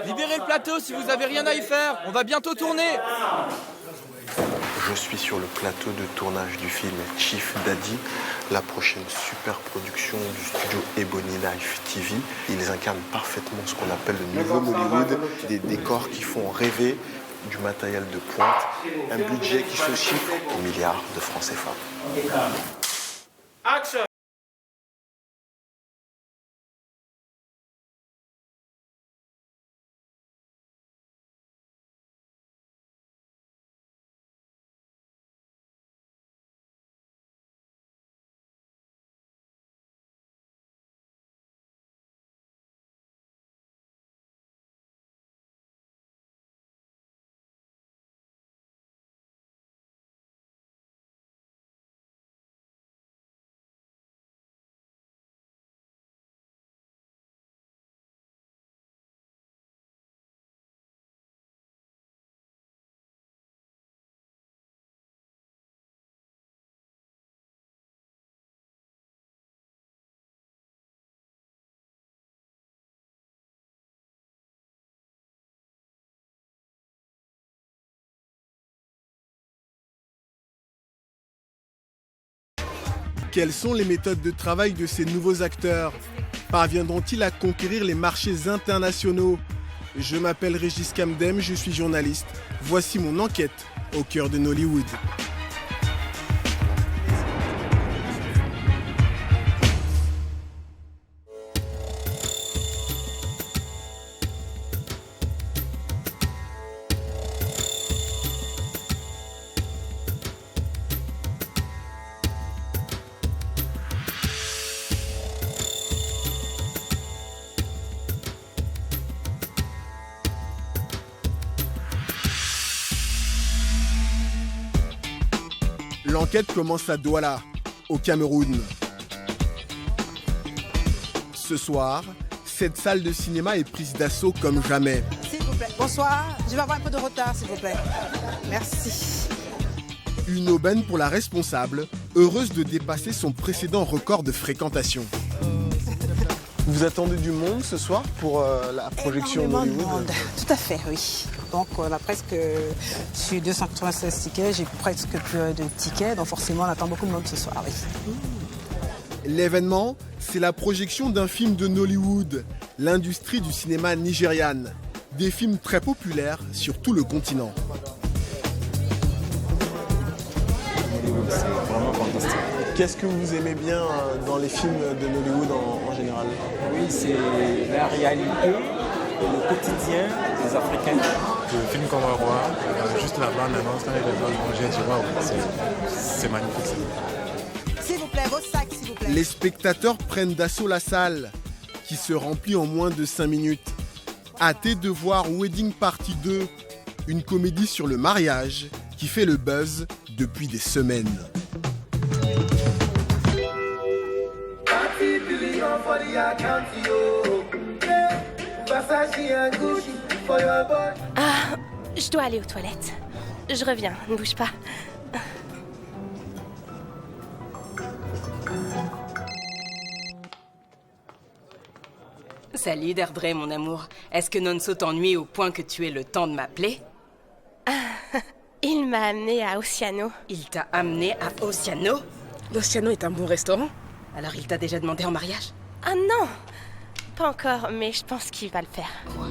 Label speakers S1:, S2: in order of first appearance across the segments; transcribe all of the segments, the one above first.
S1: Libérez le plateau si vous avez rien à y faire, on va bientôt tourner.
S2: Je suis sur le plateau de tournage du film Chief Daddy, la prochaine super production du studio Ebony Life TV. Ils incarnent parfaitement ce qu'on appelle le nouveau Hollywood, des décors qui font rêver, du matériel de pointe, un budget qui se chiffre en milliards de francs CFA.
S3: Action!
S4: Quelles sont les méthodes de travail de ces nouveaux acteurs? Parviendront-ils à conquérir les marchés internationaux? Je m'appelle Régis Kamdem, je suis journaliste. Voici mon enquête au cœur de Nollywood. L'enquête commence à Douala, au Cameroun. Ce soir, cette salle de cinéma est prise d'assaut comme jamais.
S5: S'il vous plaît. Bonsoir, je vais avoir un peu de retard, s'il vous plaît. Merci.
S4: Une aubaine pour la responsable, heureuse de dépasser son précédent record de fréquentation. Vous attendez du monde ce soir pour la projection
S5: Énormément
S4: d'Hollywood?
S5: de monde. Tout à fait, oui. Donc on a presque, sur 296 tickets, j'ai presque plus de tickets. Donc forcément, on attend beaucoup de monde ce soir, oui.
S4: L'événement, c'est la projection d'un film de Nollywood, l'industrie du cinéma nigériane. Des films très populaires sur tout le continent.
S6: C'est vraiment fantastique.
S4: Qu'est-ce que vous aimez bien dans les films de Nollywood en général?
S6: Oui, c'est la réalité et le quotidien des Africains.
S7: Le film qu'on va voir, juste la bande annonce, quand les gens j'ai dit waouh, c'est magnifique.
S5: S'il vous plaît, vos sacs, s'il vous plaît.
S4: Les spectateurs prennent d'assaut la salle, qui se remplit en moins de 5 minutes. Hâté de voir Wedding Party 2, une comédie sur le mariage qui fait le buzz depuis des semaines.
S8: Ah, je dois aller aux toilettes. Je reviens, ne bouge pas.
S9: Salut Deirdre, mon amour. Est-ce que Nonso t'ennuie au point que tu aies le temps de m'appeler?
S8: Il m'a amené à Oceano.
S9: Il t'a amené à Oceano? L'Oceano est un bon restaurant. Alors il t'a déjà demandé en mariage?
S8: Ah non, pas encore, mais je pense qu'il va le faire.
S9: Quoi?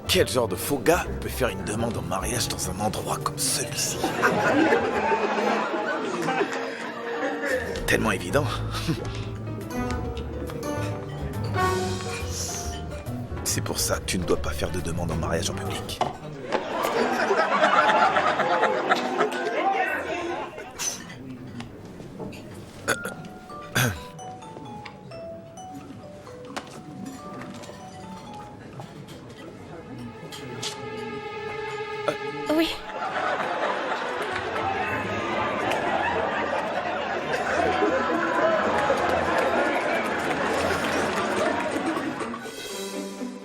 S10: Quel genre de faux gars peut faire une demande en mariage dans un endroit comme celui-ci? Tellement évident. C'est pour ça que tu ne dois pas faire de demande en mariage en public.
S8: Oui.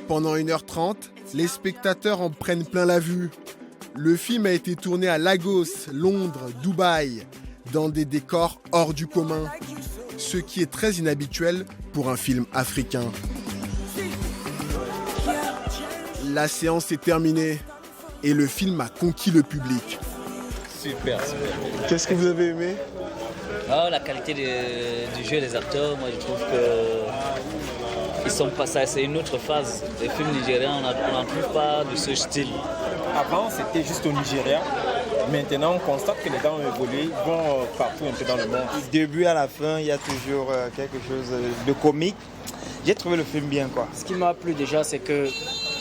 S4: Pendant 1h30, les spectateurs en prennent plein la vue. Le film a été tourné à Lagos, Londres, Dubaï. dans des décors hors du commun, ce qui est très inhabituel pour un film africain. La séance est terminée et le film a conquis le public.
S6: Super.
S4: Qu'est-ce que vous avez aimé ?
S3: La qualité du jeu des acteurs, moi je trouve que ils sont pas ça, c'est une autre phase. Les films nigériens, on n'en trouve pas de ce style.
S6: Avant, c'était juste au Nigeria. Maintenant, on constate que les gens ont évolué, ils vont partout un peu dans le monde.
S11: Du début à la fin, il y a toujours quelque chose de comique. J'ai trouvé le film bien, quoi.
S12: Ce qui m'a plu déjà, c'est que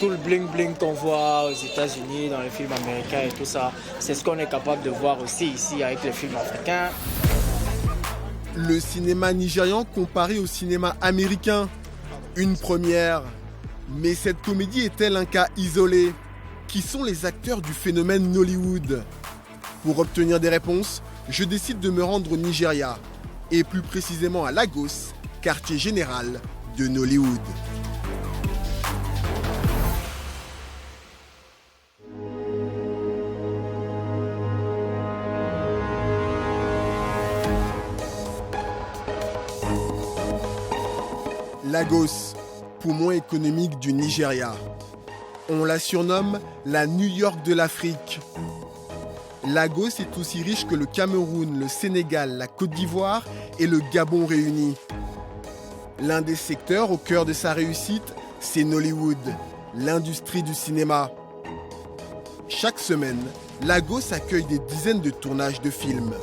S12: tout le bling-bling qu'on voit aux États-Unis, dans les films américains et tout ça, c'est ce qu'on est capable de voir aussi ici avec les films africains.
S4: Le cinéma nigérian comparé au cinéma américain. Une première. Mais cette comédie est-elle un cas isolé ? Qui sont les acteurs du phénomène Nollywood ? Pour obtenir des réponses, je décide de me rendre au Nigeria, et plus précisément à Lagos, quartier général de Nollywood. Lagos, poumon économique du Nigeria. On la surnomme la New York de l'Afrique. Lagos est aussi riche que le Cameroun, le Sénégal, la Côte d'Ivoire et le Gabon réunis. L'un des secteurs au cœur de sa réussite, c'est Nollywood, l'industrie du cinéma. Chaque semaine, Lagos accueille des dizaines de tournages de films.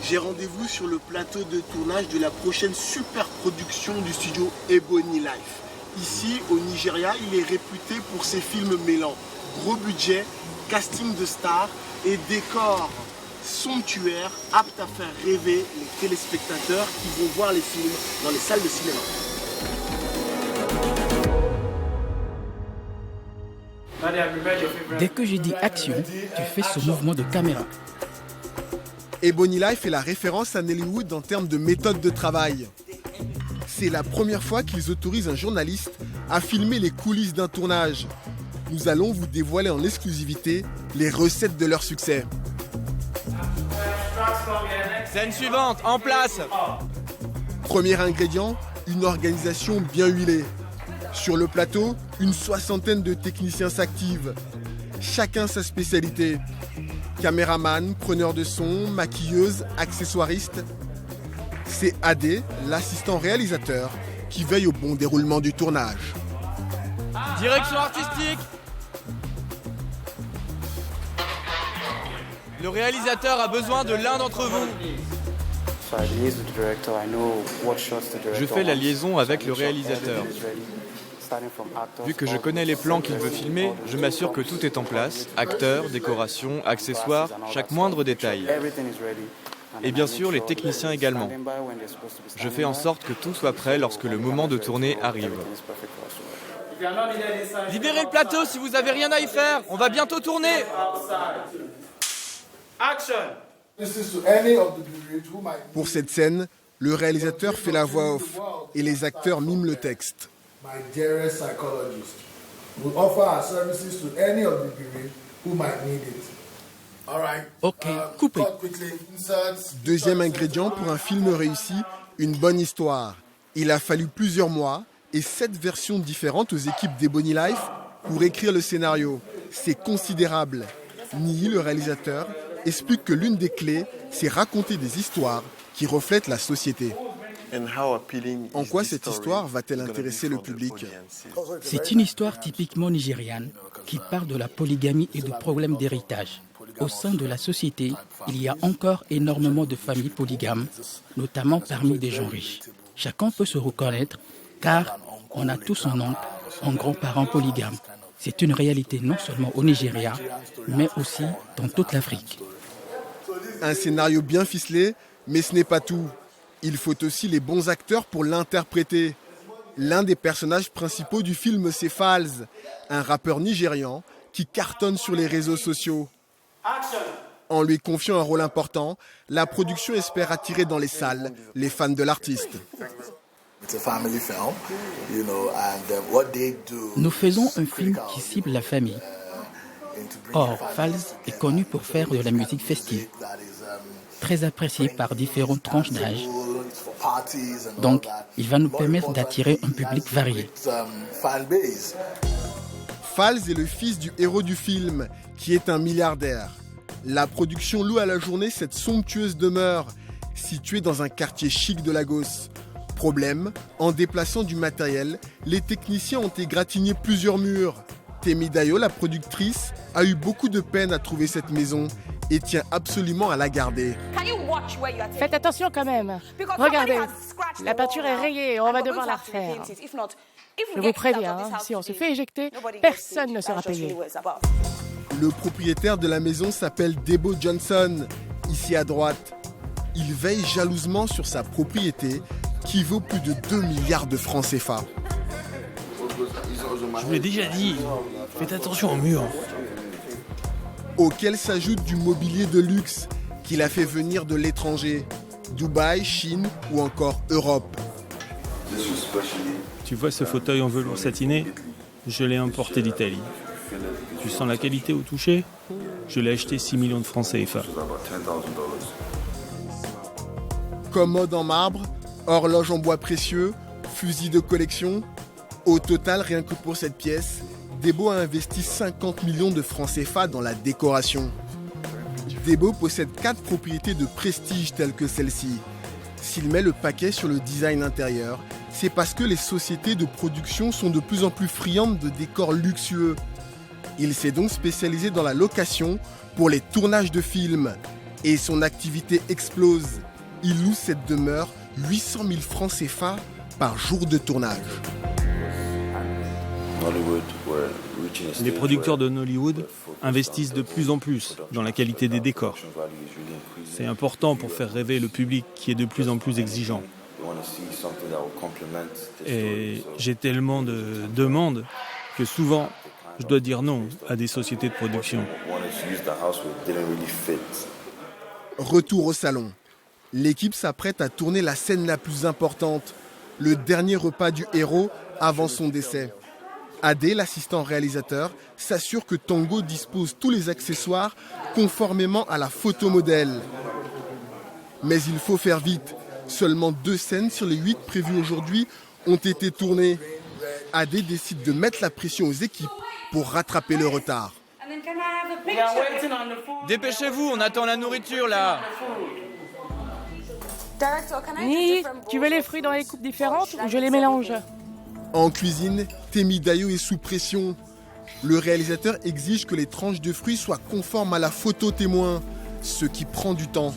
S4: J'ai rendez-vous sur le plateau de tournage de la prochaine super production du studio Ebony Life. Ici, au Nigeria, il est réputé pour ses films mêlant gros budget, casting de stars et décors somptuaires aptes à faire rêver les téléspectateurs qui vont voir les films dans les salles de cinéma.
S13: Dès que j'ai dit action, tu fais ce mouvement de caméra.
S4: Ebony Life est la référence à Nollywood en termes de méthode de travail. C'est la première fois qu'ils autorisent un journaliste à filmer les coulisses d'un tournage. Nous allons vous dévoiler en exclusivité les recettes de leur succès.
S1: Scène suivante, en place.
S4: Premier ingrédient, une organisation bien huilée. Sur le plateau, une soixantaine de techniciens s'activent. Chacun sa spécialité. Caméraman, preneur de son, maquilleuse, accessoiriste. C'est Adé, l'assistant réalisateur, qui veille au bon déroulement du tournage.
S1: Direction artistique. Le réalisateur a besoin de l'un d'entre vous.
S14: Je fais la liaison avec le réalisateur. Vu que je connais les plans qu'il veut filmer, je m'assure que tout est en place, acteurs, décorations, accessoires, chaque moindre détail. Et bien sûr, les techniciens également. Je fais en sorte que tout soit prêt lorsque le moment de tourner arrive.
S1: Libérez le plateau si vous n'avez rien à y faire, on va bientôt tourner.
S4: Pour cette scène, le réalisateur fait la voix off et les acteurs miment le texte.
S15: My dearest psychologist, we offer our services to any of the bereaved who might need it. All right.
S13: Ok, coupé.
S4: Deuxième ingrédient pour un film réussi, une bonne histoire. Il a fallu plusieurs mois et 7 versions différentes aux équipes d'Ebony Life pour écrire le scénario. C'est considérable. Niyi, le réalisateur, explique que l'une des clés, c'est raconter des histoires qui reflètent la société. En quoi cette histoire va-t-elle intéresser le public ?
S13: C'est une histoire typiquement nigériane qui parle de la polygamie et de problèmes d'héritage. Au sein de la société, il y a encore énormément de familles polygames, notamment parmi des gens riches. Chacun peut se reconnaître car on a tous un oncle, un grand-parent polygame. C'est une réalité non seulement au Nigeria, mais aussi dans toute l'Afrique.
S4: Un scénario bien ficelé, mais ce n'est pas tout. Il faut aussi les bons acteurs pour l'interpréter. L'un des personnages principaux du film, c'est Falz, un rappeur nigérian qui cartonne sur les réseaux sociaux. En lui confiant un rôle important, la production espère attirer dans les salles les fans de l'artiste.
S13: Nous faisons un film qui cible la famille. Or, Falz est connu pour faire de la musique festive. très apprécié par différentes tranches d'âge. Donc, il va nous permettre d'attirer un public varié.
S4: Falz est le fils du héros du film, qui est un milliardaire. La production loue à la journée cette somptueuse demeure, située dans un quartier chic de Lagos. Problème, en déplaçant du matériel, les techniciens ont égratigné plusieurs murs. Temidayo, la productrice, a eu beaucoup de peine à trouver cette maison et tient absolument à la garder.
S16: Faites attention quand même. Regardez, la peinture est rayée, on va devoir la refaire. Je vous préviens, si on se fait éjecter, personne ne sera payé.
S4: Le propriétaire de la maison s'appelle Debo Johnson, ici à droite. Il veille jalousement sur sa propriété qui vaut plus de 2 milliards de francs CFA.
S17: Je vous l'ai déjà dit, faites attention aux murs.
S4: Auquel s'ajoute du mobilier de luxe qu'il a fait venir de l'étranger, Dubaï, Chine ou encore Europe.
S17: Tu vois ce fauteuil en velours satiné? Je l'ai importé d'Italie. Tu sens la qualité au toucher? Je l'ai acheté 6 millions de francs CFA.
S4: Commode en marbre, horloge en bois précieux, fusil de collection. Au total, rien que pour cette pièce, Debo a investi 50 millions de francs CFA dans la décoration. Debo possède 4 propriétés de prestige telles que celle-ci. S'il met le paquet sur le design intérieur, c'est parce que les sociétés de production sont de plus en plus friandes de décors luxueux. Il s'est donc spécialisé dans la location pour les tournages de films. Et son activité explose. Il loue cette demeure 800 000 francs CFA par jour de tournage.
S17: Les producteurs de Nollywood investissent de plus en plus dans la qualité des décors. C'est important pour faire rêver le public qui est de plus en plus exigeant. Et j'ai tellement de demandes que souvent, je dois dire non à des sociétés de production.
S4: Retour au salon. L'équipe s'apprête à tourner la scène la plus importante, le dernier repas du héros avant son décès. Adé, l'assistant réalisateur, s'assure que Tango dispose tous les accessoires conformément à la photo modèle. Mais il faut faire vite. Seulement 2 scènes sur les 8 prévues aujourd'hui ont été tournées. Adé décide de mettre la pression aux équipes pour rattraper le retard.
S1: Dépêchez-vous, on attend la nourriture là.
S16: Ni, tu veux les fruits dans les coupes différentes ou je les mélange?
S4: En cuisine, Temidayo est sous pression. Le réalisateur exige que les tranches de fruits soient conformes à la photo témoin, ce qui prend du temps.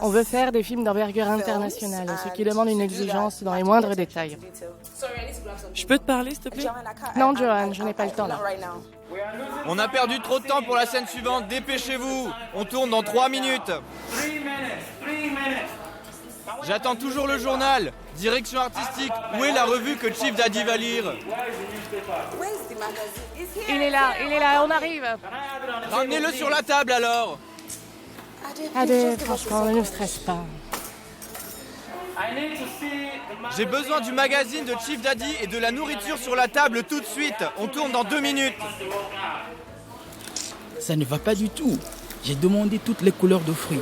S16: On veut faire des films d'envergure internationale, ce qui demande une exigence dans les moindres détails.
S18: Je peux te parler, s'il te plaît?
S16: Non, Johan, je n'ai pas le temps là.
S1: On a perdu trop de temps pour la scène suivante, dépêchez-vous. On tourne dans 3 minutes. J'attends toujours le journal. Direction artistique, où est la revue que Chief Daddy va lire?
S16: Il est là, on arrive.
S1: Ramenez-le sur la table alors.
S16: Adé, franchement, ne nous stresse pas.
S1: J'ai besoin du magazine de Chief Daddy et de la nourriture sur la table tout de suite. On tourne dans 2 minutes.
S13: Ça ne va pas du tout. J'ai demandé toutes les couleurs de fruits.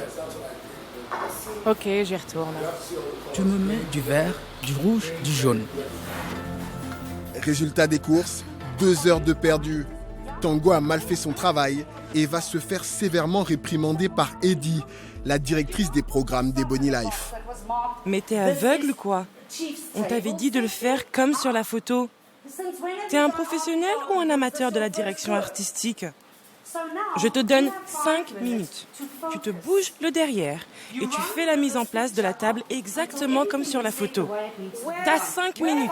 S16: Ok, j'y retourne.
S13: Tu me mets du vert, du rouge, du jaune.
S4: Résultat des courses, 2 heures de perdu. Tango a mal fait son travail et va se faire sévèrement réprimander par Eddie, la directrice des programmes d'Ebony Life.
S18: Mais t'es aveugle quoi? On t'avait dit de le faire comme sur la photo. T'es un professionnel ou un amateur de la direction artistique? Je te donne 5 minutes. Tu te bouges le derrière et tu fais la mise en place de la table exactement comme sur la photo. T'as 5 minutes.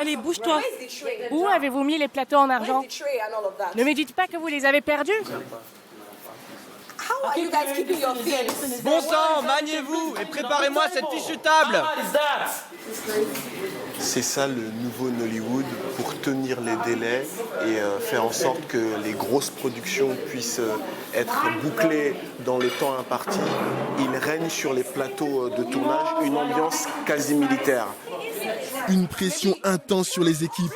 S18: Allez, bouge-toi.
S16: Où avez-vous mis les plateaux en argent? Ne me dites pas que vous les avez perdus.
S1: Bon sang, maniez-vous et préparez-moi cette fichue table.
S2: C'est ça le nouveau Nollywood, pour tenir les délais et faire en sorte que les grosses productions puissent être bouclées dans le temps imparti. Il règne sur les plateaux de tournage une ambiance quasi militaire.
S4: Une pression intense sur les équipes,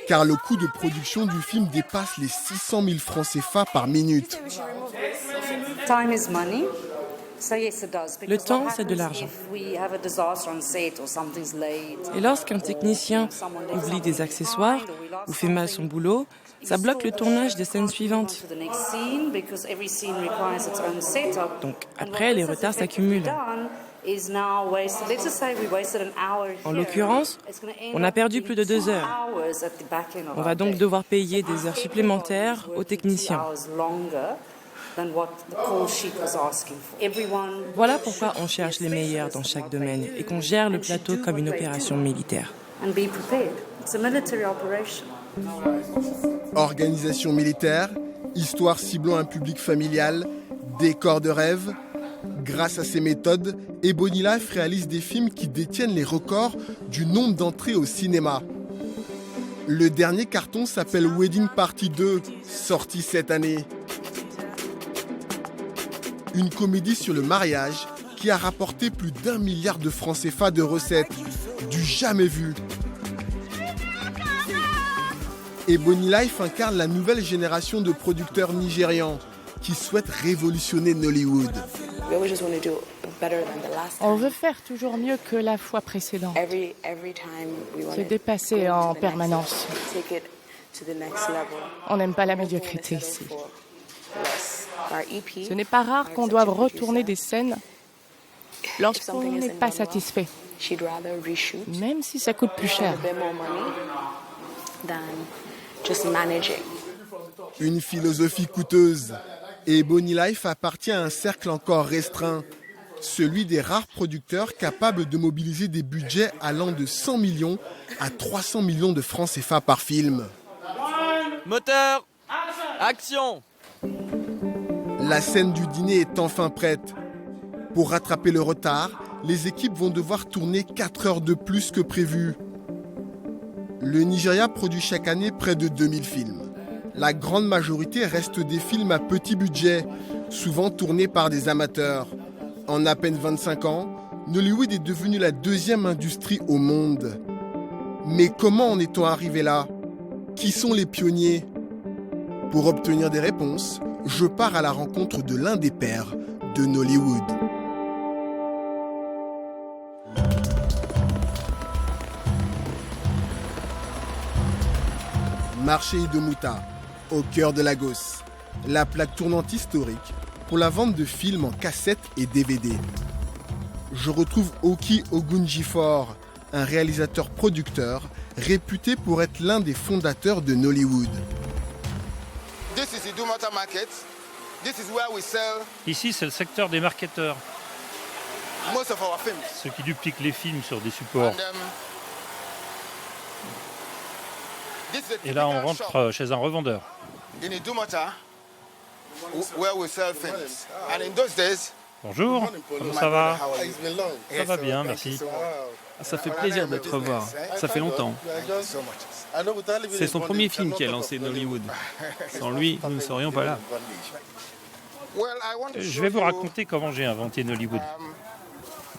S4: car le coût de production du film dépasse les 600 000 francs CFA par minute.
S19: Time is money.
S18: Le temps, c'est de l'argent. Et lorsqu'un technicien oublie des accessoires ou fait mal son boulot, ça bloque le tournage des scènes suivantes. Donc après, les retards s'accumulent. En l'occurrence, on a perdu plus de 2 heures. On va donc devoir payer des heures supplémentaires aux techniciens. Voilà pourquoi on cherche les meilleurs dans chaque domaine et qu'on gère le plateau comme une opération militaire.
S4: Organisation militaire, histoire ciblant un public familial, décor de rêve. Grâce à ces méthodes, Ebony Life réalise des films qui détiennent les records du nombre d'entrées au cinéma. Le dernier carton s'appelle Wedding Party 2, sorti cette année. Une comédie sur le mariage qui a rapporté plus d'1 milliard de francs CFA de recettes, du jamais vu. Ebony Life incarne la nouvelle génération de producteurs nigérians qui souhaitent révolutionner Nollywood.
S16: On veut faire toujours mieux que la fois précédente. Se dépasser en permanence. On n'aime pas la médiocrité ici. Ce n'est pas rare qu'on doive retourner des scènes lorsqu'on n'est pas satisfait, même si ça coûte plus cher.
S4: Une philosophie coûteuse. Et Ebony Life appartient à un cercle encore restreint, celui des rares producteurs capables de mobiliser des budgets allant de 100 millions à 300 millions de francs CFA par film.
S1: Moteur, action!
S4: La scène du dîner est enfin prête. Pour rattraper le retard, les équipes vont devoir tourner 4 heures de plus que prévu. Le Nigeria produit chaque année près de 2000 films. La grande majorité reste des films à petit budget, souvent tournés par des amateurs. En à peine 25 ans, Nollywood est devenu la 2e industrie au monde. Mais comment en est-on arrivé là? Qui sont les pionniers? Pour obtenir des réponses, je pars à la rencontre de l'un des pères de Nollywood. Marché Idomouta, au cœur de Lagos, la plaque tournante historique pour la vente de films en cassette et DVD. Je retrouve Oki Ogunjifor, un réalisateur-producteur réputé pour être l'un des fondateurs de Nollywood.
S19: Ici, c'est le secteur des marketeurs. Ceux qui dupliquent les films sur des supports. Et là, on rentre chez un revendeur. Bonjour, comment ça va? Ça va bien, merci.
S20: Ça fait plaisir de te revoir. Ça fait longtemps. C'est son premier film qui a lancé Nollywood. Sans lui, nous ne serions pas là.
S19: Je vais vous raconter comment j'ai inventé Nollywood.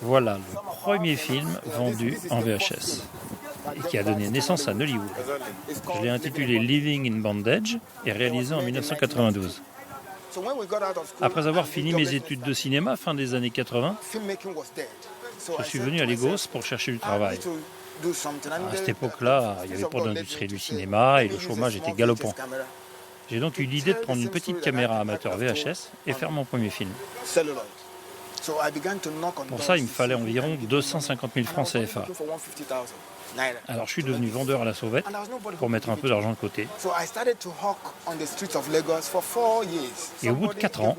S19: Voilà le premier film vendu en VHS et qui a donné naissance à Nollywood. Je l'ai intitulé Living in Bondage et réalisé en 1992. Après avoir fini mes études de cinéma fin des années 80, je suis venu à Lagos pour chercher du travail. À cette époque-là, il n'y avait pas d'industrie du cinéma et le chômage était galopant. J'ai donc eu l'idée de prendre une petite caméra amateur VHS et faire mon premier film. Pour ça, il me fallait environ 250 000 francs CFA. Alors je suis devenu vendeur à la sauvette pour mettre un peu d'argent de côté. Et au bout de 4 ans,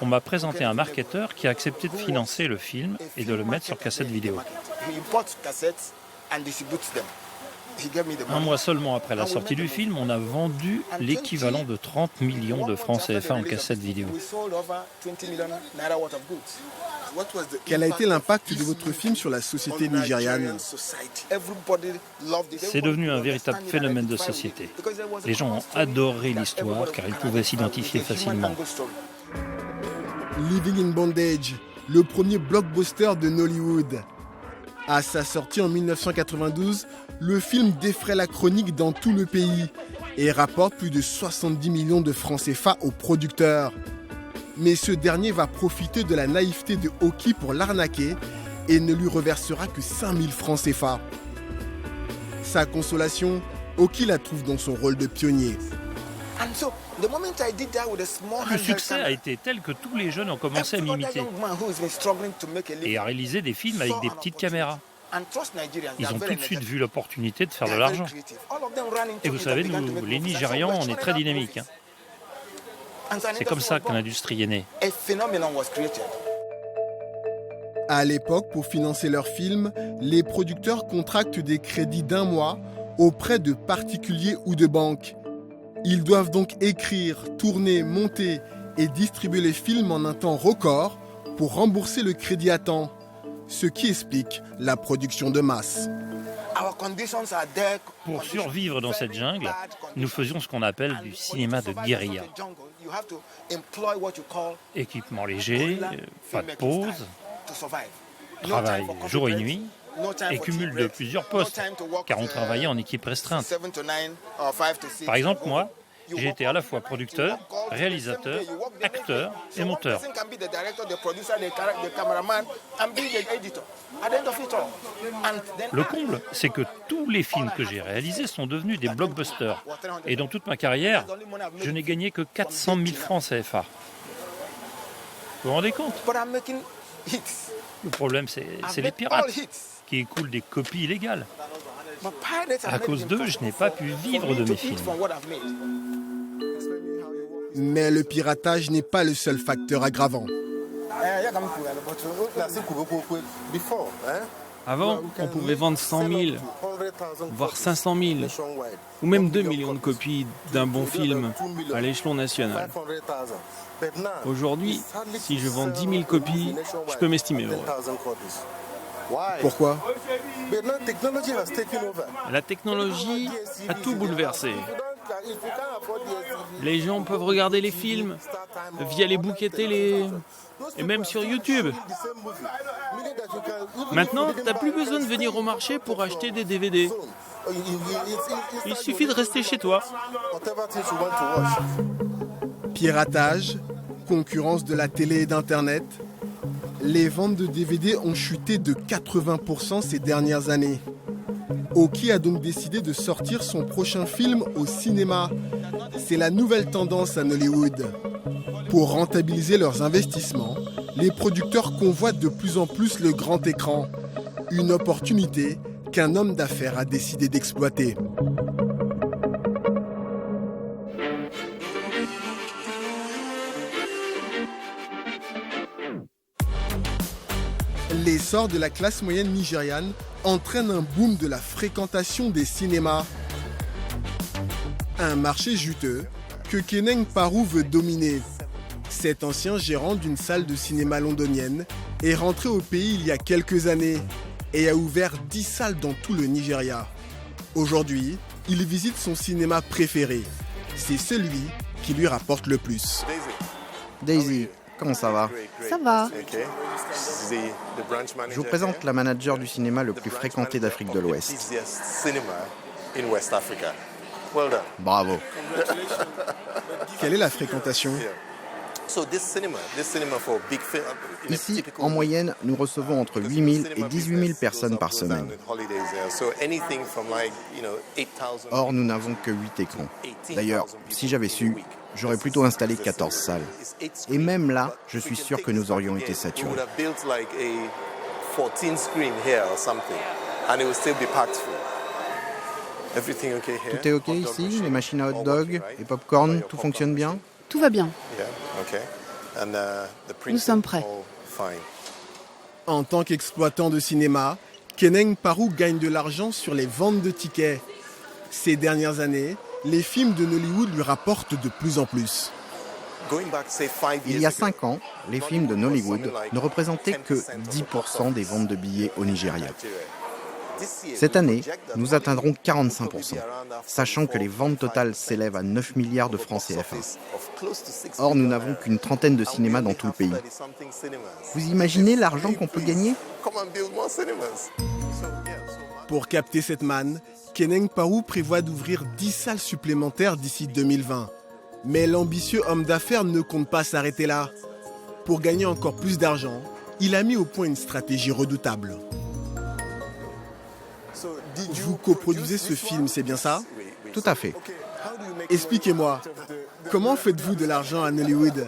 S19: on m'a présenté un marketeur qui a accepté de financer le film et de le mettre sur cassette vidéo. Un mois seulement après la sortie du film, on a vendu l'équivalent de 30 millions de francs CFA en cassette vidéo.
S4: Quel a été l'impact de votre film sur la société nigériane?
S19: C'est devenu un véritable phénomène de société. Les gens ont adoré l'histoire car ils pouvaient s'identifier facilement.
S4: Living in Bondage, le premier blockbuster de Nollywood. À sa sortie en 1992, le film défraie la chronique dans tout le pays et rapporte plus de 70 millions de francs CFA aux producteurs. Mais ce dernier va profiter de la naïveté de Oki pour l'arnaquer et ne lui reversera que 5000 francs CFA. Sa consolation, Oki la trouve dans son rôle de pionnier.
S19: Le succès a été tel que tous les jeunes ont commencé à m'imiter et à réaliser des films avec des petites caméras. Ils ont tout de suite vu l'opportunité de faire de l'argent. Et vous savez, nous, les Nigérians, on est très dynamiques. C'est comme ça que l'industrie est née.
S4: À l'époque, pour financer leurs films, les producteurs contractent des crédits d'1 mois auprès de particuliers ou de banques. Ils doivent donc écrire, tourner, monter et distribuer les films en un temps record pour rembourser le crédit à temps, ce qui explique la production de masse.
S19: Pour survivre dans cette jungle, nous faisions ce qu'on appelle du cinéma de guérilla. Équipement léger, pas de pause, travail jour et nuit et cumul de plusieurs postes, car on travaillait en équipe restreinte. Par exemple, moi, j'ai été à la fois producteur, réalisateur, acteur et monteur. Le comble, c'est que tous les films que j'ai réalisés sont devenus des blockbusters. Et dans toute ma carrière, je n'ai gagné que 400 000 francs CFA. Vous vous rendez compte ? Le problème, c'est les pirates qui écoulent des copies illégales. À cause d'eux, je n'ai pas pu vivre de mes films.
S4: Mais le piratage n'est pas le seul facteur aggravant.
S17: Avant, on pouvait vendre 100 000, voire 500 000, ou même 2 millions de copies d'un bon film à l'échelon national. Aujourd'hui, si je vends 10 000 copies, je peux m'estimer heureux.
S4: Pourquoi ?
S17: La technologie a tout bouleversé. Les gens peuvent regarder les films via les bouquets télé et même sur YouTube. Maintenant, tu n'as plus besoin de venir au marché pour acheter des DVD. Il suffit de rester chez toi.
S4: Piratage, concurrence de la télé et d'Internet, les ventes de DVD ont chuté de 80% ces dernières années. Oki a donc décidé de sortir son prochain film au cinéma. C'est la nouvelle tendance à Nollywood. Pour rentabiliser leurs investissements, les producteurs convoitent de plus en plus le grand écran. Une opportunité qu'un homme d'affaires a décidé d'exploiter. L'essor de la classe moyenne nigériane entraîne un boom de la fréquentation des cinémas. Un marché juteux que Keneng Parou veut dominer. Cet ancien gérant d'une salle de cinéma londonienne est rentré au pays il y a quelques années et a ouvert 10 salles dans tout le Nigeria. Aujourd'hui, il visite son cinéma préféré. C'est celui qui lui rapporte le plus.
S21: Daisy, comment ça va ?
S22: Ça va.
S21: Je vous présente la manager du cinéma le plus fréquenté d'Afrique de l'Ouest. Bravo.
S4: Quelle est la fréquentation ?
S21: Ici, en moyenne, nous recevons entre 8 000 et 18 000 personnes par semaine. Or, nous n'avons que 8 écrans. D'ailleurs, si j'avais su, j'aurais plutôt installé 14 salles. Et même là, je suis sûr que nous aurions été saturés. Tout est OK ici? Les machines à hot dog, les pop-corn, tout fonctionne bien?
S22: Tout va bien. Nous sommes prêts.
S4: En tant qu'exploitant de cinéma, Keneng Parou gagne de l'argent sur les ventes de tickets. Ces dernières années, les films de Nollywood lui rapportent de plus en plus.
S21: Il y a 5 ans, les films de Nollywood ne représentaient que 10% des ventes de billets au Nigeria. Cette année, nous atteindrons 45%, sachant que les ventes totales s'élèvent à 9 milliards de francs CFA. Or, nous n'avons qu'une trentaine de cinémas dans tout le pays. Vous imaginez l'argent qu'on peut gagner ?
S4: Pour capter cette manne, Keneng Parou prévoit d'ouvrir 10 salles supplémentaires d'ici 2020. Mais l'ambitieux homme d'affaires ne compte pas s'arrêter là. Pour gagner encore plus d'argent, il a mis au point une stratégie redoutable. Vous coproduisez ce film, c'est bien ça?
S21: Tout à fait.
S4: Expliquez-moi, comment faites-vous de l'argent à Nollywood?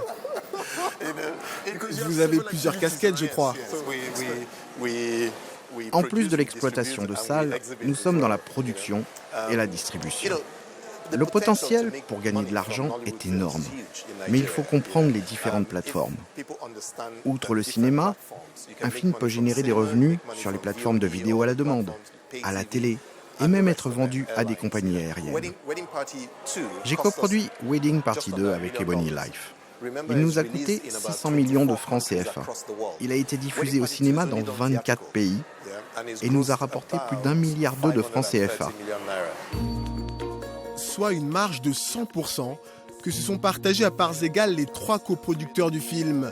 S4: Vous avez plusieurs casquettes, je crois.
S21: En plus de l'exploitation de salles, nous sommes dans la production et la distribution. Le potentiel pour gagner de l'argent est énorme, mais il faut comprendre les différentes plateformes. Outre le cinéma, un film peut générer des revenus sur les plateformes de vidéo à la demande, à la télé, et même être vendu à des compagnies aériennes. J'ai coproduit Wedding Party 2 avec Ebony Life. Il nous a coûté 600 millions de francs CFA. Il a été diffusé au cinéma dans 24 pays et nous a rapporté plus d'1,2 milliard de francs CFA.
S4: Soit une marge de 100% que se sont partagés à parts égales les 3 coproducteurs du film.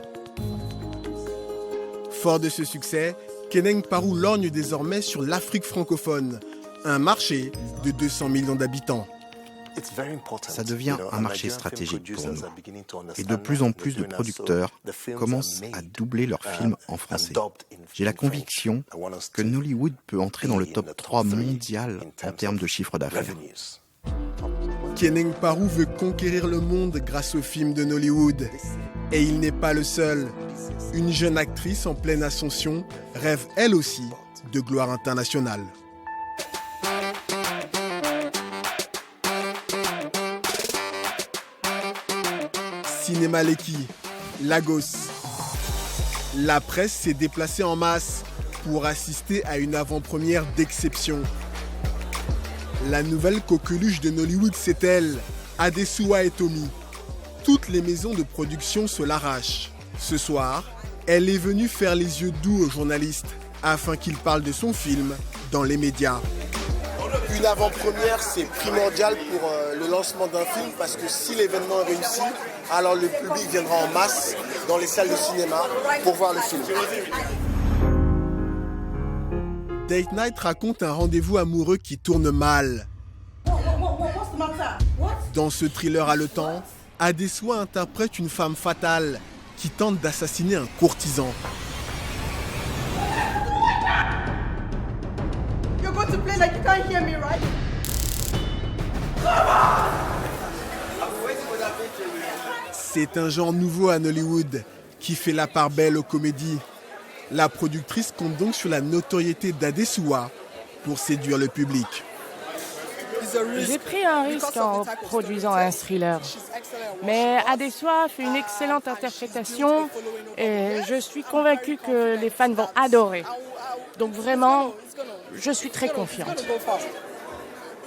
S4: Fort de ce succès, Keneng Paru lorgne désormais sur l'Afrique francophone, un marché de 200 millions d'habitants.
S21: Ça devient un marché stratégique pour nous. Et de plus en plus de producteurs commencent à doubler leurs films en français. J'ai la conviction que Nollywood peut entrer dans le top 3 mondial en termes de chiffre d'affaires.
S4: Keneng Paru veut conquérir le monde grâce au film de Nollywood. Et il n'est pas le seul. Une jeune actrice en pleine ascension rêve elle aussi de gloire internationale. Cinéma Lekki, Lagos. La presse s'est déplacée en masse pour assister à une avant-première d'exception. La nouvelle coqueluche de Nollywood, c'est elle, Adesuwa Etomi. Toutes les maisons de production se l'arrachent. Ce soir, elle est venue faire les yeux doux aux journalistes afin qu'ils parlent de son film dans les médias. Une avant-première, c'est primordial pour le lancement d'un film parce que si l'événement est réussi, alors le public viendra en masse dans les salles de cinéma pour voir le film. Date Night raconte un rendez-vous amoureux qui tourne mal. Dans ce thriller haletant, Adesuwa interprète une femme fatale qui tente d'assassiner un courtisan. C'est un genre nouveau à Nollywood qui fait la part belle aux comédies. La productrice compte donc sur la notoriété d'Adesuwa pour séduire le public.
S16: J'ai pris un risque en produisant un thriller. Mais Adesuwa fait une excellente interprétation et je suis convaincue que les fans vont adorer. Donc vraiment, je suis très confiante.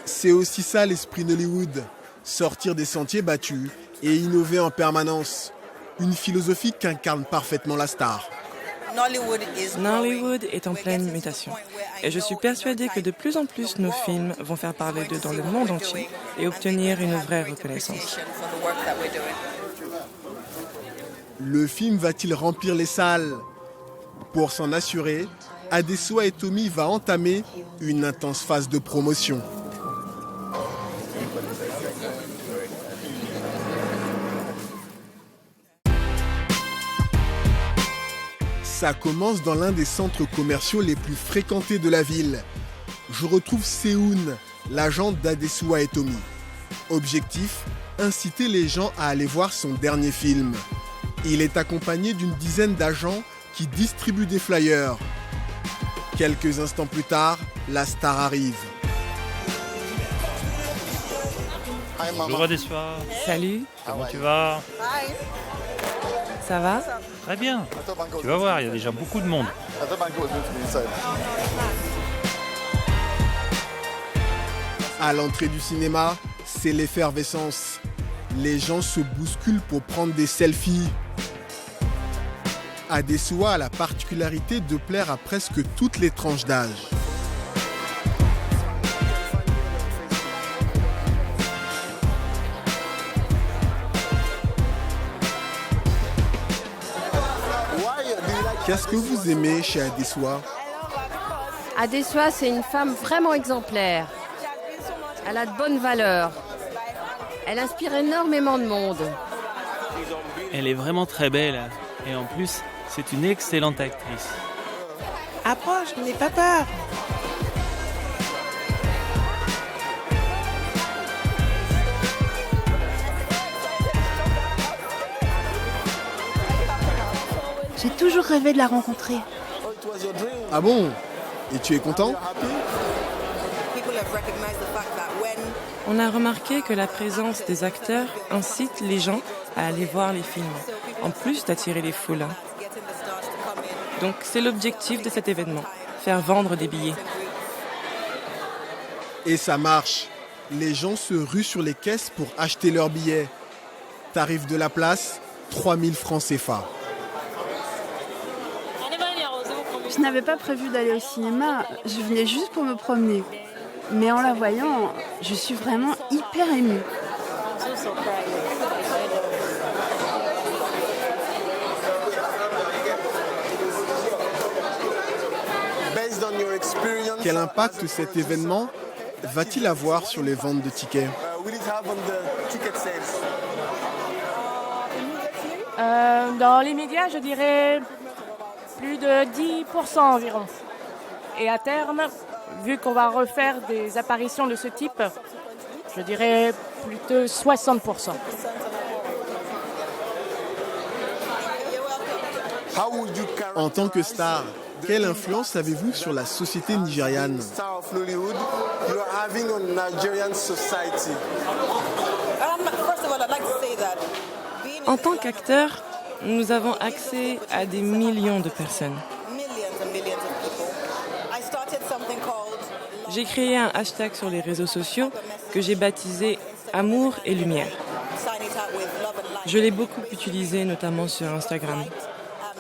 S4: C'est aussi ça l'esprit Nollywood. Sortir des sentiers battus et innover en permanence. Une philosophie qu'incarne parfaitement la star.
S18: Nollywood est en pleine mutation. Et je suis persuadée que de plus en plus nos films vont faire parler d'eux dans le monde entier et obtenir une vraie reconnaissance.
S4: Le film va-t-il remplir les salles? Pour s'en assurer, Adesuwa Etomi va entamer une intense phase de promotion. Ça commence dans l'un des centres commerciaux les plus fréquentés de la ville. Je retrouve Seoun, l'agent d'Adesuwa Etomi. Objectif, inciter les gens à aller voir son dernier film. Il est accompagné d'une dizaine d'agents qui distribuent des flyers. Quelques instants plus tard, la star arrive.
S19: Bonjour Adesuwa.
S18: Salut.
S19: Comment tu vas?
S18: Ça va?
S19: Très bien. Tu vas voir, il y a déjà beaucoup de monde.
S4: À l'entrée du cinéma, c'est l'effervescence. Les gens se bousculent pour prendre des selfies. Adesuwa a la particularité de plaire à presque toutes les tranches d'âge. Qu'est-ce que vous aimez chez Adesuwa?
S7: Adesuwa, c'est une femme vraiment exemplaire. Elle a de bonnes valeurs. Elle inspire énormément de monde.
S20: Elle est vraiment très belle. Et en plus, c'est une excellente actrice.
S18: Approche, n'aie pas peur.
S5: J'ai toujours rêvé de la rencontrer.
S4: Ah bon? Et tu es content?
S18: On a remarqué que la présence des acteurs incite les gens à aller voir les films, en plus d'attirer les foules. Donc c'est l'objectif de cet événement, faire vendre des billets.
S4: Et ça marche. Les gens se ruent sur les caisses pour acheter leurs billets. Tarif de la place, 3000 francs CFA.
S5: Je n'avais pas prévu d'aller au cinéma, je venais juste pour me promener. Mais en la voyant, je suis vraiment hyper émue.
S4: Quel impact cet événement va-t-il avoir sur les ventes de tickets?
S16: Dans les médias, je dirais plus de 10% environ. Et à terme, vu qu'on va refaire des apparitions de ce type, je dirais plus de 60%.
S4: En tant que star, quelle influence avez-vous sur la société nigériane?
S18: En tant qu'acteur, nous avons accès à des millions de personnes. J'ai créé un hashtag sur les réseaux sociaux que j'ai baptisé « Amour et Lumière ». Je l'ai beaucoup utilisé, notamment sur Instagram.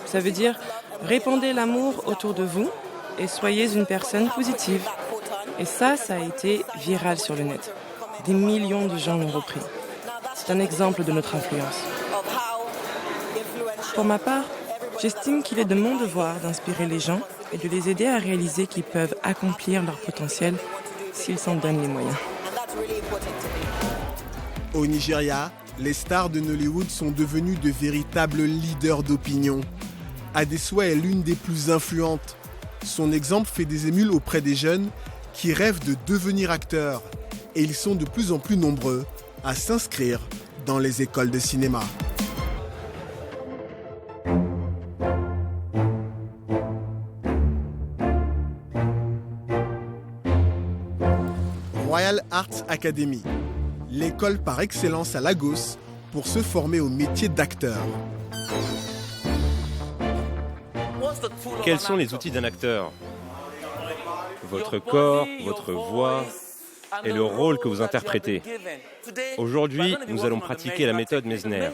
S18: Ça veut dire « Répandez l'amour autour de vous et soyez une personne positive ». Et ça a été viral sur le net. Des millions de gens l'ont repris. C'est un exemple de notre influence. Pour ma part, j'estime qu'il est de mon devoir d'inspirer les gens et de les aider à réaliser qu'ils peuvent accomplir leur potentiel s'ils s'en donnent les moyens.
S4: Au Nigeria, les stars de Nollywood sont devenues de véritables leaders d'opinion. Adesua est l'une des plus influentes. Son exemple fait des émules auprès des jeunes qui rêvent de devenir acteurs. Et ils sont de plus en plus nombreux à s'inscrire dans les écoles de cinéma. Royal Arts Academy, l'école par excellence à Lagos pour se former au métier d'acteur.
S22: Quels sont les outils d'un acteur? Votre corps, votre voix et le rôle que vous interprétez. Aujourd'hui, nous allons pratiquer la méthode Messner.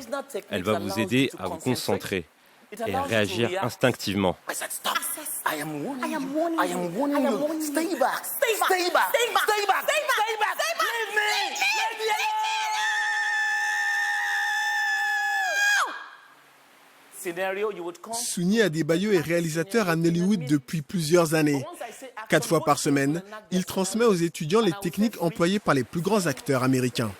S22: Elle va vous aider à vous concentrer et à réagir instinctivement.
S4: Souni Adebayo est réalisateur à Nollywood depuis plusieurs années. 4 fois par semaine, il transmet aux étudiants les techniques employées par les plus grands acteurs américains.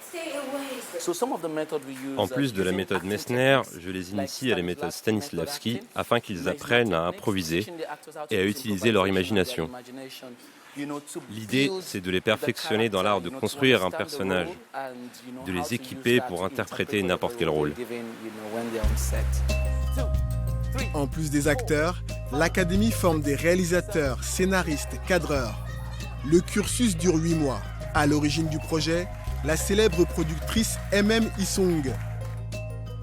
S22: En plus de la méthode Messner, je les initie à la méthode Stanislavski afin qu'ils apprennent à improviser et à utiliser leur imagination. L'idée, c'est de les perfectionner dans l'art de construire un personnage, de les équiper pour interpréter n'importe quel rôle.
S4: En plus des acteurs, l'académie forme des réalisateurs, scénaristes, cadreurs. Le cursus dure 8 mois. À l'origine du projet, la célèbre productrice MM Isong.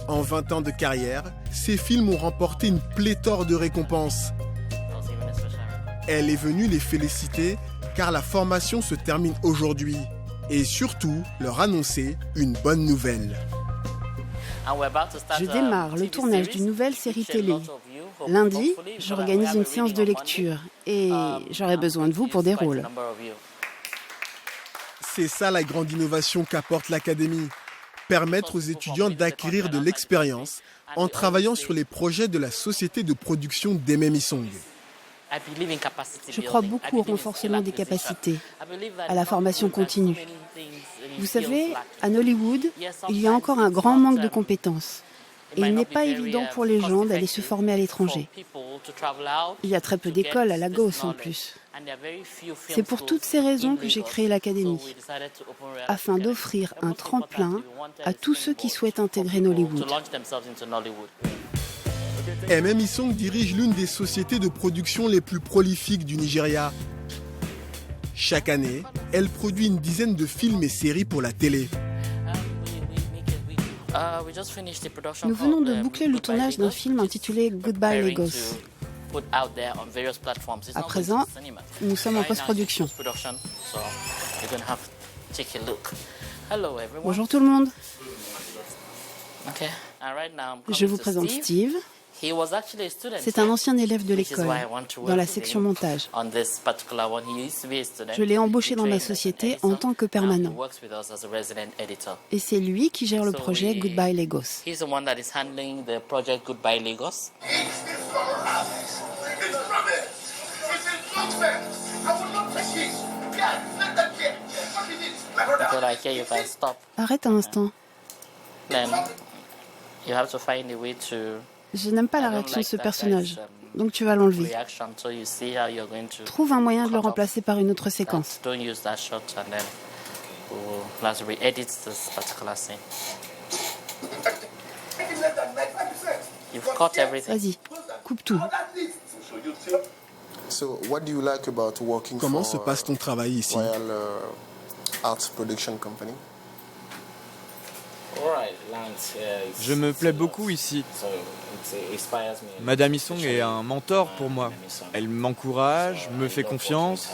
S4: En 20 ans de carrière, ses films ont remporté une pléthore de récompenses. Elle est venue les féliciter car la formation se termine aujourd'hui et surtout leur annoncer une bonne nouvelle.
S5: Je démarre le tournage d'une nouvelle série télé. Lundi, j'organise une séance de lecture et j'aurai besoin de vous pour des rôles.
S4: C'est ça la grande innovation qu'apporte l'Académie. Permettre aux étudiants d'acquérir de l'expérience en travaillant sur les projets de la société de production d'MM Isong.
S5: Je crois beaucoup au renforcement des capacités, à la formation continue. Vous savez, à Hollywood, il y a encore un grand manque de compétences. Et il n'est pas évident pour les gens d'aller se former à l'étranger. Il y a très peu d'écoles à Lagos en plus. C'est pour toutes ces raisons que j'ai créé l'Académie, afin d'offrir un tremplin à tous ceux qui souhaitent intégrer Nollywood.
S4: MM Isong dirige l'une des sociétés de production les plus prolifiques du Nigeria. Chaque année, elle produit une dizaine de films et séries pour la télé.
S5: Nous venons de boucler le tournage d'un film intitulé Goodbye Lagos. À présent, nous sommes en post-production. Bonjour tout le monde. Je vous présente Steve. C'est un ancien élève de l'école, dans la section montage. Je l'ai embauché dans ma société en tant que permanent. Et c'est lui qui gère le projet Goodbye Lagos. Arrête un instant. Je n'aime pas la réaction de ce personnage, donc tu vas l'enlever. Trouve un moyen de le remplacer par une autre séquence. Vas-y, coupe tout.
S4: Comment se passe ton travail ici?
S14: Je me plais beaucoup ici. Madame Isong est un mentor pour moi. Elle m'encourage, me fait confiance.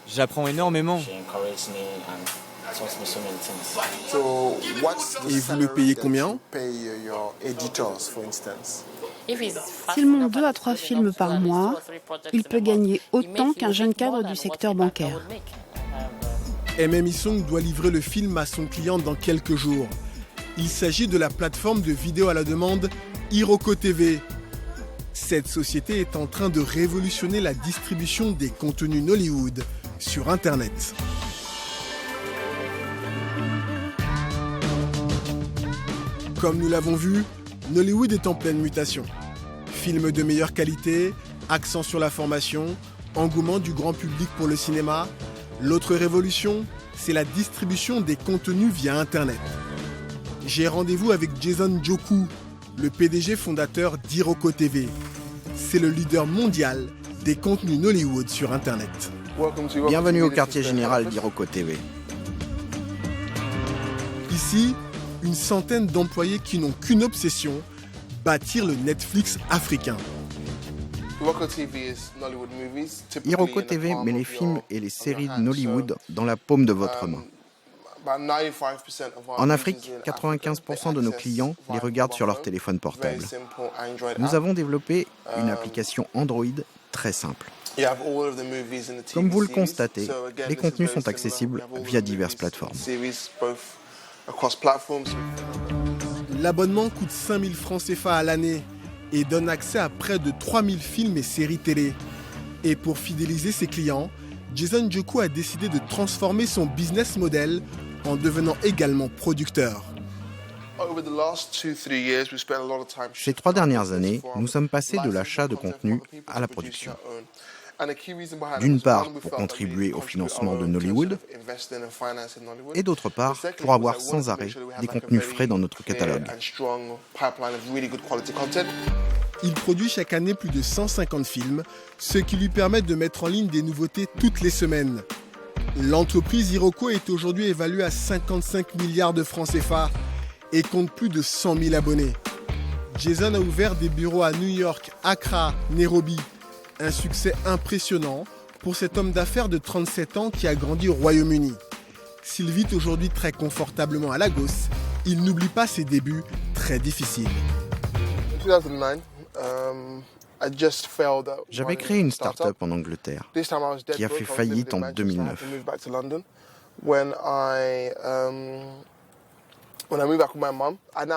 S14: J'apprends énormément.
S4: Et vous le payez combien?
S5: S'il monte 2 à 3 films par mois, il peut gagner autant qu'un jeune cadre du secteur bancaire.
S4: MM Isong doit livrer le film à son client dans quelques jours. Il s'agit de la plateforme de vidéo à la demande Iroko TV. Cette société est en train de révolutionner la distribution des contenus Nollywood sur Internet. Comme nous l'avons vu, Nollywood est en pleine mutation. Films de meilleure qualité, accent sur la formation, engouement du grand public pour le cinéma. L'autre révolution, c'est la distribution des contenus via Internet. J'ai rendez-vous avec Jason Joku, le PDG fondateur d'Iroko TV. C'est le leader mondial des contenus Nollywood sur Internet.
S21: Bienvenue au quartier général d'Iroko TV.
S4: Ici, une centaine d'employés qui n'ont qu'une obsession, bâtir le Netflix africain.
S21: Iroko TV met les films et les séries de Nollywood dans la paume de votre main. En Afrique, 95% de nos clients les regardent sur leur téléphone portable. Nous avons développé une application Android très simple. Comme vous le constatez, les contenus sont accessibles via diverses plateformes.
S4: L'abonnement coûte 5 000 francs CFA à l'année et donne accès à près de 3000 films et séries télé. Et pour fidéliser ses clients, Jason Joku a décidé de transformer son business model en devenant également producteur.
S21: Ces 3 dernières années, nous sommes passés de l'achat de contenu à la production. D'une part, pour contribuer au financement de Nollywood, et d'autre part, pour avoir sans arrêt des contenus frais dans notre catalogue.
S4: Il produit chaque année plus de 150 films, ce qui lui permet de mettre en ligne des nouveautés toutes les semaines. L'entreprise Iroko est aujourd'hui évaluée à 55 milliards de francs CFA et compte plus de 100 000 abonnés. Jason a ouvert des bureaux à New York, Accra, Nairobi. Un succès impressionnant pour cet homme d'affaires de 37 ans qui a grandi au Royaume-Uni. S'il vit aujourd'hui très confortablement à Lagos, il n'oublie pas ses débuts très difficiles.
S21: J'avais créé une start-up en Angleterre qui a fait faillite en 2009.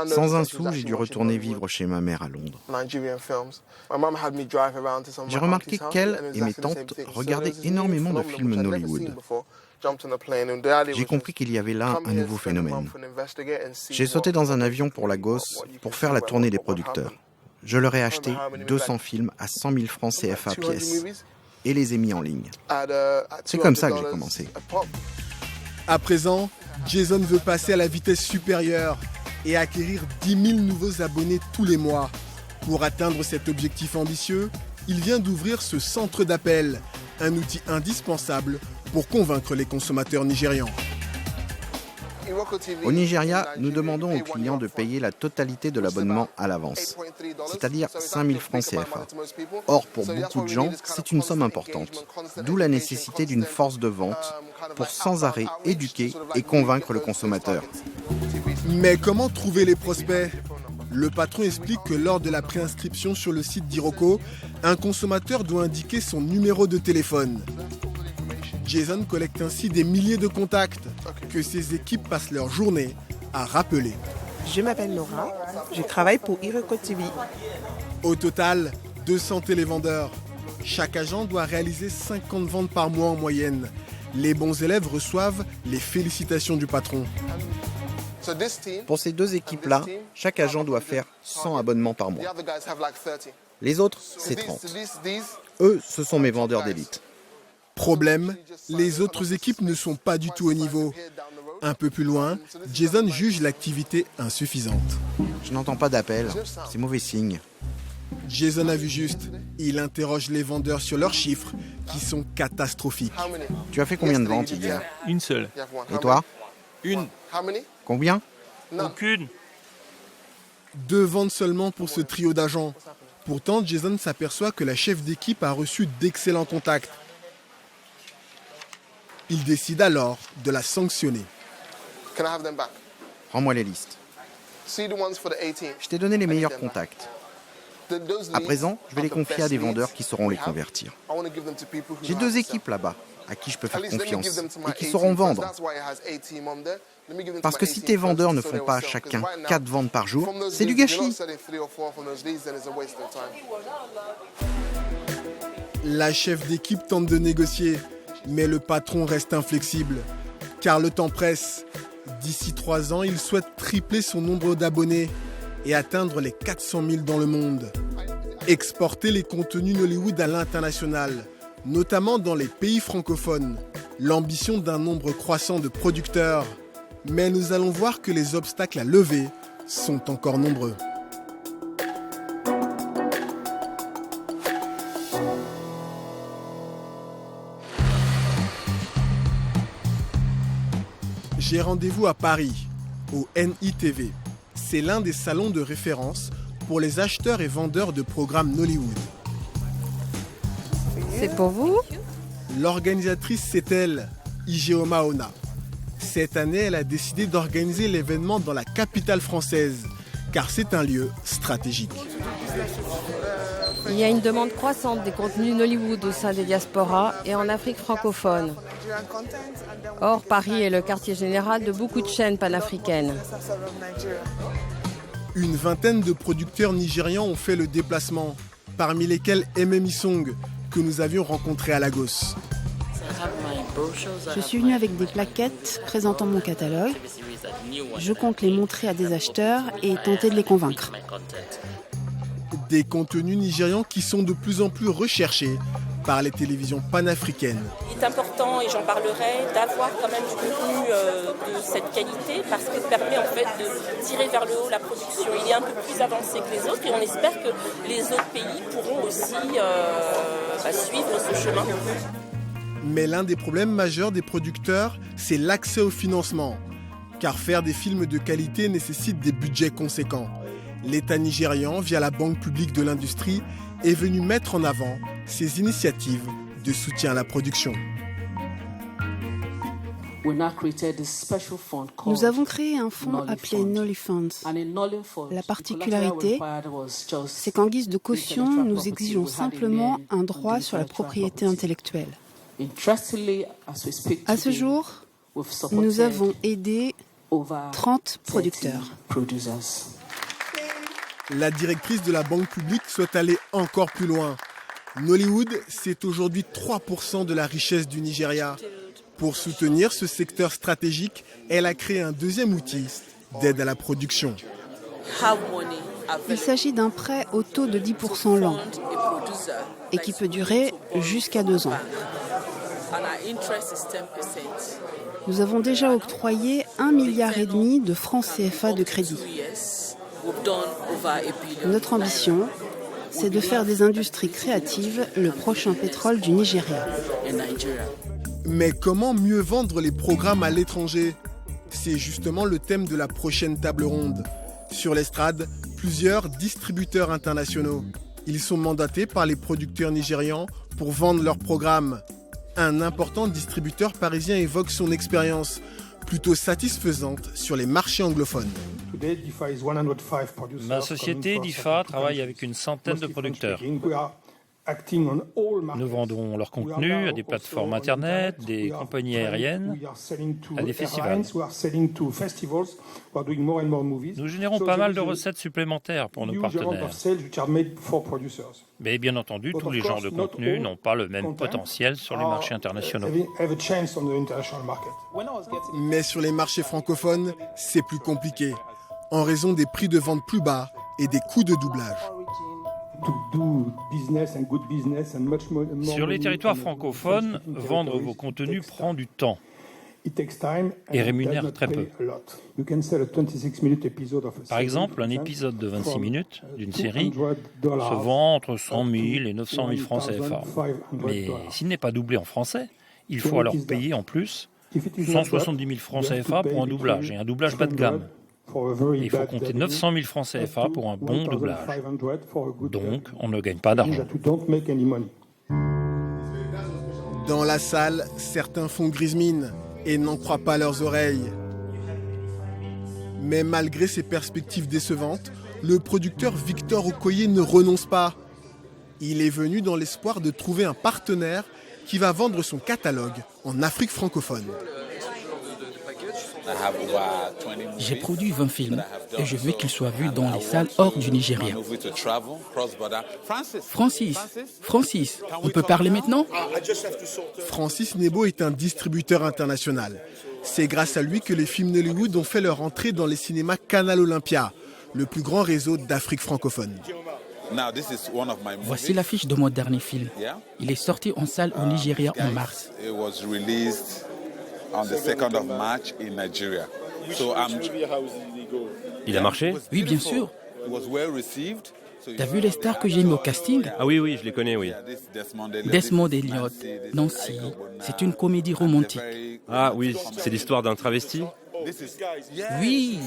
S21: Sans un sou, j'ai dû retourner vivre chez ma mère à Londres. J'ai remarqué qu'elle et mes tantes regardaient énormément de films Nollywood. J'ai compris qu'il y avait là un nouveau phénomène. J'ai sauté dans un avion pour Lagos pour faire la tournée des producteurs. Je leur ai acheté 200 films à 100 000 francs CFA pièce et les ai mis en ligne. C'est comme ça que j'ai commencé.
S4: À présent, Jason veut passer à la vitesse supérieure et acquérir 10 000 nouveaux abonnés tous les mois. Pour atteindre cet objectif ambitieux, il vient d'ouvrir ce centre d'appel, un outil indispensable pour convaincre les consommateurs nigérians.
S21: Au Nigeria, nous demandons aux clients de payer la totalité de l'abonnement à l'avance, c'est-à-dire 5 000 francs CFA. Or, pour beaucoup de gens, c'est une somme importante, d'où la nécessité d'une force de vente pour sans arrêt éduquer et convaincre le consommateur.
S4: Mais comment trouver les prospects ? Le patron explique que lors de la préinscription sur le site d'Iroko, un consommateur doit indiquer son numéro de téléphone. Jason collecte ainsi des milliers de contacts que ses équipes passent leur journée à rappeler.
S9: Je m'appelle Nora, je travaille pour Iroko TV.
S4: Au total, 200 télévendeurs. Chaque agent doit réaliser 50 ventes par mois en moyenne. Les bons élèves reçoivent les félicitations du patron.
S21: Pour ces deux équipes-là, chaque agent doit faire 100 abonnements par mois. Les autres, c'est 30. Eux, ce sont mes vendeurs d'élite.
S4: Problème, les autres équipes ne sont pas du tout au niveau. Un peu plus loin, Jason juge l'activité insuffisante.
S21: Je n'entends pas d'appel, c'est mauvais signe.
S4: Jason a vu juste. Il interroge les vendeurs sur leurs chiffres, qui sont catastrophiques.
S21: Tu as fait combien de ventes hier?
S20: Une seule.
S21: Et toi?
S20: Une.
S21: Combien?
S20: Aucune.
S4: 2 ventes seulement pour ce trio d'agents. Pourtant, Jason s'aperçoit que la chef d'équipe a reçu d'excellents contacts. Il décide alors de la sanctionner.
S21: Rends-moi les listes. Je t'ai donné les meilleurs contacts. À présent, je vais les confier à des vendeurs qui sauront les convertir. J'ai 2 équipes là-bas à qui je peux faire confiance et qui sauront vendre. Parce que si tes vendeurs ne font pas chacun 4 ventes par jour, c'est du gâchis.
S4: La chef d'équipe tente de négocier, mais le patron reste inflexible, car le temps presse. D'ici 3 ans, il souhaite tripler son nombre d'abonnés et atteindre les 400 000 dans le monde. Exporter les contenus Nollywood à l'international, notamment dans les pays francophones. L'ambition d'un nombre croissant de producteurs. Mais nous allons voir que les obstacles à lever sont encore nombreux. J'ai rendez-vous à Paris, au NITV. C'est l'un des salons de référence pour les acheteurs et vendeurs de programmes Nollywood.
S7: C'est pour vous?
S4: L'organisatrice, c'est elle, Ijeoma Ona. Cette année, elle a décidé d'organiser l'événement dans la capitale française, car c'est un lieu stratégique.
S7: Il y a une demande croissante des contenus Nollywood au sein des diasporas et en Afrique francophone. Or, Paris est le quartier général de beaucoup de chaînes panafricaines.
S4: Une vingtaine de producteurs nigérians ont fait le déplacement, parmi lesquels MM Song, que nous avions rencontré à Lagos.
S5: Je suis venue avec des plaquettes présentant mon catalogue. Je compte les montrer à des acheteurs et tenter de les convaincre.
S4: Des contenus nigérians qui sont de plus en plus recherchés par les télévisions panafricaines.
S10: Il est important, et j'en parlerai, d'avoir quand même du contenu de cette qualité parce que ça permet en fait de tirer vers le haut la production. Il est un peu plus avancé que les autres et on espère que les autres pays pourront aussi suivre ce chemin.
S4: Mais l'un des problèmes majeurs des producteurs, c'est l'accès au financement. Car faire des films de qualité nécessite des budgets conséquents. L'État nigérian, via la Banque publique de l'industrie, est venu mettre en avant ses initiatives de soutien à la production.
S5: Nous avons créé un fonds appelé Nolly Funds. La particularité, c'est qu'en guise de caution, nous exigeons simplement un droit sur la propriété intellectuelle. À ce jour, nous avons aidé 30 producteurs.
S4: La directrice de la banque publique souhaite aller encore plus loin. Nollywood, c'est aujourd'hui 3% de la richesse du Nigeria. Pour soutenir ce secteur stratégique, elle a créé un deuxième outil d'aide à la production.
S5: Il s'agit d'un prêt au taux de 10% l'an et qui peut durer jusqu'à 2 ans. Nous avons déjà octroyé 1,5 milliard de francs CFA de crédit. Notre ambition, c'est de faire des industries créatives le prochain pétrole du Nigeria.
S4: Mais comment mieux vendre les programmes à l'étranger ? C'est justement le thème de la prochaine table ronde. Sur l'estrade, plusieurs distributeurs internationaux. Ils sont mandatés par les producteurs nigérians pour vendre leurs programmes. Un important distributeur parisien évoque son expérience, plutôt satisfaisante sur les marchés anglophones.
S19: Ma société, DIFA, travaille avec une centaine de producteurs. Nous vendons leur contenu à des plateformes Internet, des compagnies aériennes, à des festivals. Nous générons pas mal de recettes supplémentaires pour nos partenaires. Mais bien entendu, tous les genres de contenus n'ont pas le même potentiel sur les marchés internationaux.
S4: Mais sur les marchés francophones, c'est plus compliqué, en raison des prix de vente plus bas et des coûts de doublage.
S19: Sur les territoires francophones, vendre vos contenus prend du temps et rémunère très peu. Par exemple, un épisode de 26 minutes d'une série se vend entre 100 000 et 900 000 francs CFA. Mais s'il n'est pas doublé en français, il faut alors payer en plus 170 000 francs CFA pour un doublage, et un doublage bas de gamme. Il faut compter 900 000 francs CFA pour un bon doublage. Donc, on ne gagne pas d'argent.
S4: Dans la salle, certains font grise mine et n'en croient pas leurs oreilles. Mais malgré ces perspectives décevantes, le producteur Victor Okoye ne renonce pas. Il est venu dans l'espoir de trouver un partenaire qui va vendre son catalogue en Afrique francophone.
S13: J'ai produit 20 films et je veux qu'ils soient vus dans les salles hors du Nigeria. Francis, on peut parler maintenant ?
S4: Francis Nebo est un distributeur international. C'est grâce à lui que les films Nollywood ont fait leur entrée dans les cinémas Canal Olympia, le plus grand réseau d'Afrique francophone.
S13: Voici l'affiche de mon dernier film. Il est sorti en salle au Nigeria en mars.
S22: Il a marché ?
S13: Oui, bien sûr. T'as vu les stars que j'ai mis au casting ?
S22: Ah oui, je les connais, oui.
S13: Desmond Elliott, Nancy, c'est une comédie romantique.
S22: Ah oui, c'est l'histoire d'un travesti ?
S13: Oui.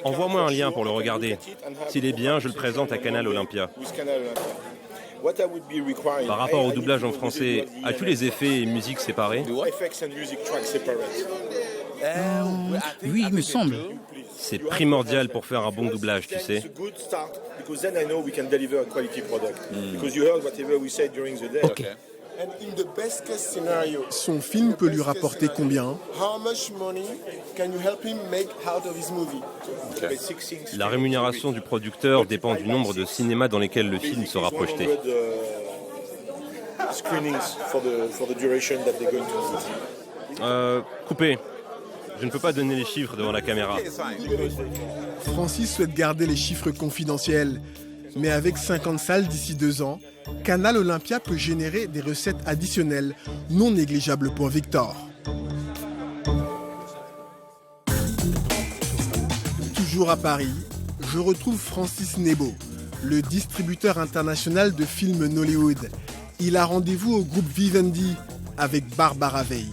S22: Envoie-moi un lien pour le regarder. S'il est bien, je le présente à Canal Olympia. Par rapport au doublage en français, as-tu les effets et musique séparés ?
S13: Oui, il me semble.
S22: C'est primordial pour faire un bon doublage, tu sais.
S13: Ok.
S4: Son film peut lui rapporter combien ?
S22: La rémunération du producteur dépend du nombre de cinémas dans lesquels le film sera projeté. Coupé. Je ne peux pas donner les chiffres devant la caméra.
S4: Francis souhaite garder les chiffres confidentiels. Mais avec 50 salles d'ici 2 ans, Canal Olympia peut générer des recettes additionnelles non négligeables pour Victor. Toujours à Paris, je retrouve Francis Nebo, le distributeur international de films Nollywood. Il a rendez-vous au groupe Vivendi avec Barbara Veil.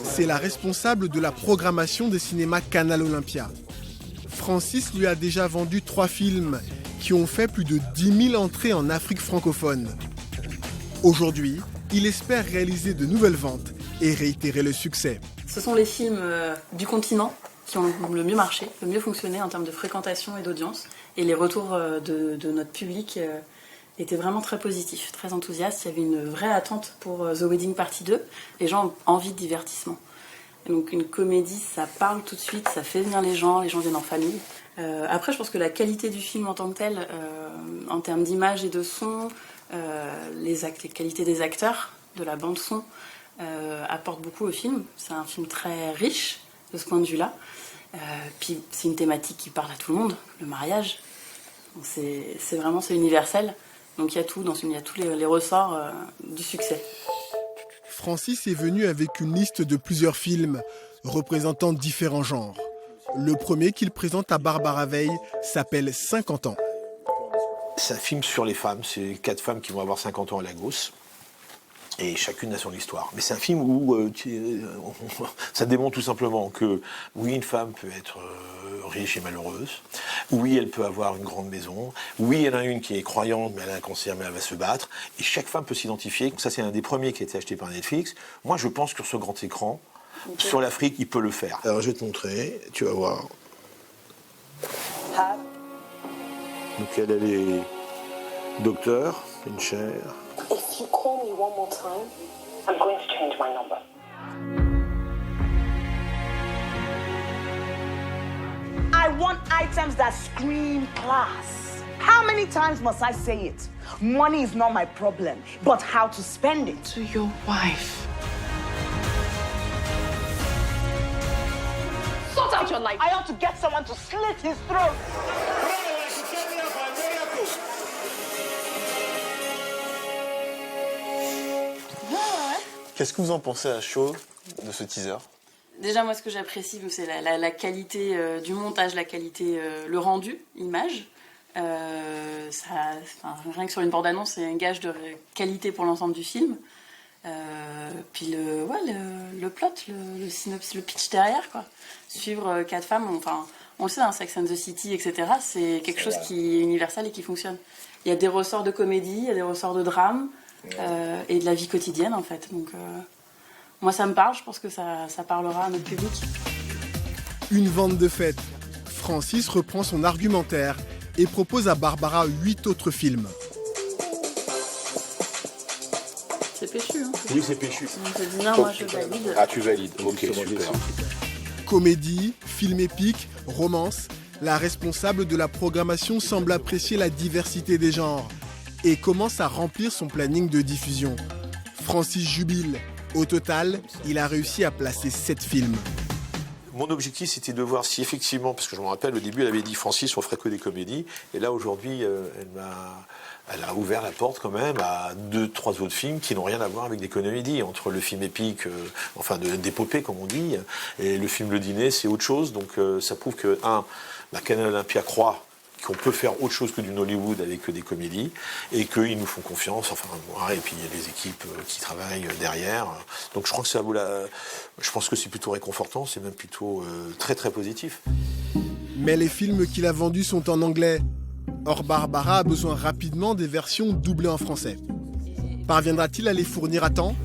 S4: C'est la responsable de la programmation des cinémas Canal Olympia. Francis lui a déjà vendu 3 films qui ont fait plus de 10 000 entrées en Afrique francophone. Aujourd'hui, il espère réaliser de nouvelles ventes et réitérer le succès.
S3: Ce sont les films du continent qui ont le mieux marché, le mieux fonctionné en termes de fréquentation et d'audience. Et les retours de notre public était vraiment très positif, très enthousiaste. Il y avait une vraie attente pour The Wedding Party 2. Les gens ont envie de divertissement. Et donc une comédie, ça parle tout de suite, ça fait venir les gens viennent en famille. Après, je pense que la qualité du film en tant que tel, en termes d'image et de son, les qualités des acteurs, de la bande-son, apporte beaucoup au film. C'est un film très riche de ce point de vue-là. Puis c'est une thématique qui parle à tout le monde, le mariage. Donc c'est universel. Donc il y a tout il y a tous les ressorts du succès.
S4: Francis est venu avec une liste de plusieurs films représentant différents genres. Le premier qu'il présente à Barbara Veil s'appelle 50 ans.
S6: C'est un film sur les femmes, c'est 4 femmes qui vont avoir 50 ans à Lagos. Et chacune a son histoire. Mais c'est un film où ça démontre tout simplement que oui, une femme peut être riche et malheureuse. Oui, elle peut avoir une grande maison. Oui, elle en a une qui est croyante, mais elle a un cancer, mais elle va se battre. Et chaque femme peut s'identifier. Ça, c'est un des premiers qui a été acheté par Netflix. Moi, je pense que sur ce grand écran, sur l'Afrique, il peut le faire. Alors, je vais te montrer. Tu vas voir. Donc, elle est docteur, une chaire.
S8: If you call me one more time, I'm going to change my number.
S23: I want items that scream class. How many times must I say it? Money is not my problem, but how to spend it.
S3: To your wife.
S23: Sort out your life. I ought to get someone to slit his throat.
S2: Qu'est-ce que vous en pensez à chaud de ce teaser ?
S3: Déjà, moi, ce que j'apprécie, c'est la qualité du montage, la qualité, le rendu, image. Rien que sur une bande-annonce, c'est un gage de qualité pour l'ensemble du film. Puis le plot, le synopsis, le pitch derrière, quoi. Suivre 4 femmes, on le sait, Sex and the City, etc., c'est quelque chose qui est universel et qui fonctionne. Il y a des ressorts de comédie, il y a des ressorts de drame, et de la vie quotidienne, en fait. Donc, moi, ça me parle, je pense que ça parlera à notre public.
S4: Une vente de fête. Francis reprend son argumentaire et propose à Barbara 8 autres films.
S3: C'est péchu, hein.
S6: Oui, c'est péchu.
S3: On te dit non, moi je valide.
S6: Ah, tu valides, ok, super.
S4: Comédie, film épique, romance, la responsable de la programmation semble apprécier la diversité des genres et commence à remplir son planning de diffusion. Francis jubile. Au total, il a réussi à placer 7 films.
S6: Mon objectif, c'était de voir si effectivement, parce que je me rappelle, au début, elle avait dit Francis, on ferait que des comédies. Et là, aujourd'hui, elle a ouvert la porte quand même à 2-3 autres films qui n'ont rien à voir avec des comédies. Entre le film épique, d'épopée, comme on dit, et le film Le Dîner, c'est autre chose. Donc ça prouve que, la Canal Olympia croit qu'on peut faire autre chose que du Nollywood avec des comédies et qu'ils nous font confiance, et puis il y a des équipes qui travaillent derrière. Donc je crois que je pense que c'est plutôt réconfortant, c'est même plutôt très très positif.
S4: Mais les films qu'il a vendus sont en anglais. Or Barbara a besoin rapidement des versions doublées en français. Parviendra-t-il à les fournir à temps ?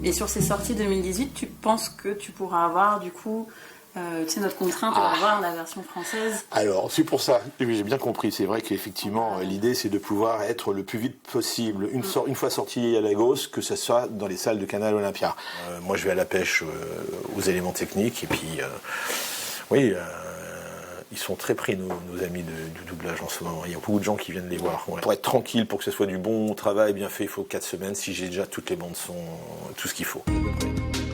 S3: Et sur ces sorties 2018, tu penses que tu pourras avoir du coup... notre contrainte pour avoir la version française.
S6: Alors, c'est pour ça, j'ai bien compris. C'est vrai qu'effectivement, l'idée, c'est de pouvoir être le plus vite possible, une fois sorti à Lagos, que ce soit dans les salles de Canal Olympia. Moi, je vais à la pêche aux éléments techniques. Et puis, ils sont très pris, nos amis du doublage en ce moment. Il y a beaucoup de gens qui viennent les voir. Ouais. Pour être tranquille, pour que ce soit du bon travail bien fait, il faut 4 semaines. Si j'ai déjà toutes les bandes son, tout ce qu'il faut.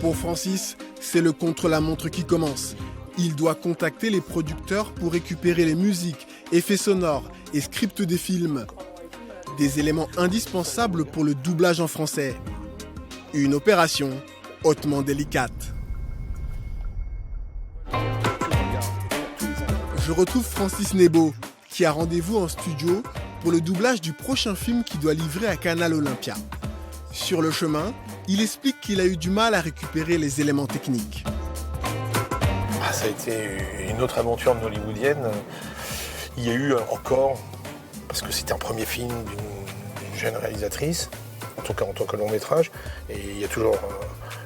S4: Pour Francis, c'est le contre-la-montre qui commence. Il doit contacter les producteurs pour récupérer les musiques, effets sonores et scripts des films. Des éléments indispensables pour le doublage en français. Une opération hautement délicate. Je retrouve Francis Nebo, qui a rendez-vous en studio pour le doublage du prochain film qu'il doit livrer à Canal Olympia. Sur le chemin, il explique qu'il a eu du mal à récupérer les éléments techniques.
S6: Ça a été une autre aventure hollywoodienne. Il y a eu encore, parce que c'était un premier film d'une jeune réalisatrice, en tout cas en tant que long métrage, et il y a toujours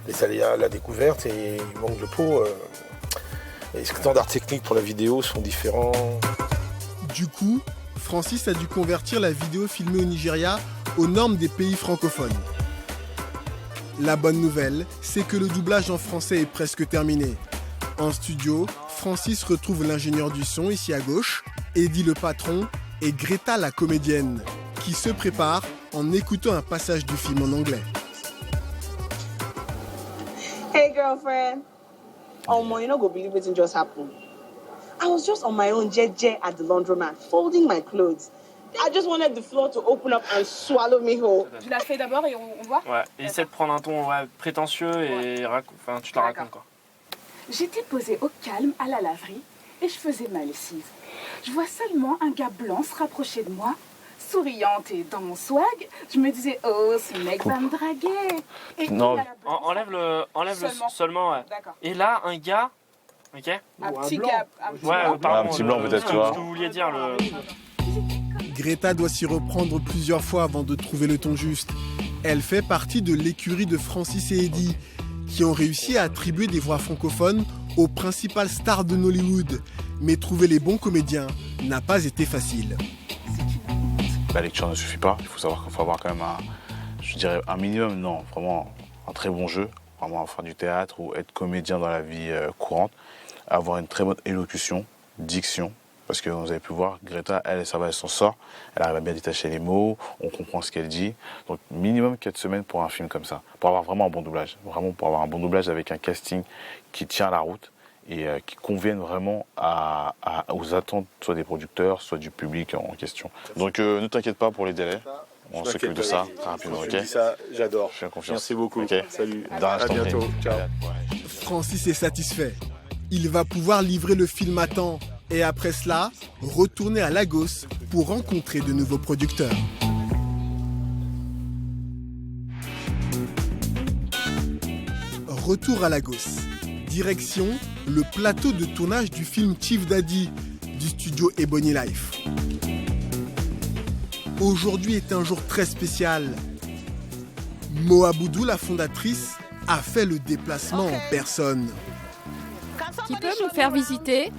S6: les aléas, la découverte, et il manque de peau. Les standards techniques pour la vidéo sont différents.
S4: Du coup, Francis a dû convertir la vidéo filmée au Nigeria aux normes des pays francophones. La bonne nouvelle, c'est que le doublage en français est presque terminé. En studio, Francis retrouve l'ingénieur du son ici à gauche, Eddie le patron et Greta la comédienne, qui se prépare en écoutant un passage du film en anglais.
S23: Hey girlfriend. Oh man, you not gonna believe what just happened. I was just on my own jet at the laundromat, folding my clothes. I just wanted the floor to open up and swallow me whole.
S11: Tu l'as fait d'abord et on voit.
S12: Ouais, essaie de prendre un ton prétentieux et enfin, tu te la racontes quoi.
S11: J'étais posée au calme à la laverie et je faisais ma lessive. Je vois seulement un gars blanc se rapprocher de moi, souriante et dans mon swag. Je me disais, oh, ce mec va me draguer. Et
S12: non, enlève le seulement ouais. Et là, un gars, ok.
S11: Un petit gars.
S12: Pardon,
S15: un petit blanc peut-être, tu vois.
S12: Ce que vous vouliez dire, le...
S4: Greta doit s'y reprendre plusieurs fois avant de trouver le ton juste. Elle fait partie de l'écurie de Francis et Eddie, qui ont réussi à attribuer des voix francophones aux principales stars de Nollywood. Mais trouver les bons comédiens n'a pas été facile.
S15: La lecture ne suffit pas, il faut savoir qu'il faut avoir quand même un minimum, non, vraiment un très bon jeu, vraiment faire du théâtre ou être comédien dans la vie courante, avoir une très bonne élocution, diction, parce que vous avez pu voir, Greta, elle s'en sort, elle arrive à bien détacher les mots, on comprend ce qu'elle dit, donc minimum 4 semaines pour un film comme ça, pour avoir vraiment un bon doublage, vraiment pour avoir un bon doublage avec un casting qui tient la route et qui conviennent vraiment aux attentes soit des producteurs, soit du public en question. Donc ne t'inquiète pas pour les délais, on s'occupe de ça très rapidement, ok ?
S6: Ça, j'adore.
S15: Je suis en confiance.
S6: Merci beaucoup.
S15: Okay.
S6: Salut.
S15: À
S6: bientôt. Ciao.
S4: Francis est satisfait. Il va pouvoir livrer le film à temps et après cela, retourner à Lagos pour rencontrer de nouveaux producteurs. Retour à Lagos. Direction le plateau de tournage du film Chief Daddy du studio Ebony Life. Aujourd'hui est un jour très spécial. Moa Boudou, la fondatrice, a fait le déplacement en personne.
S7: Qui peut nous faire visiter ?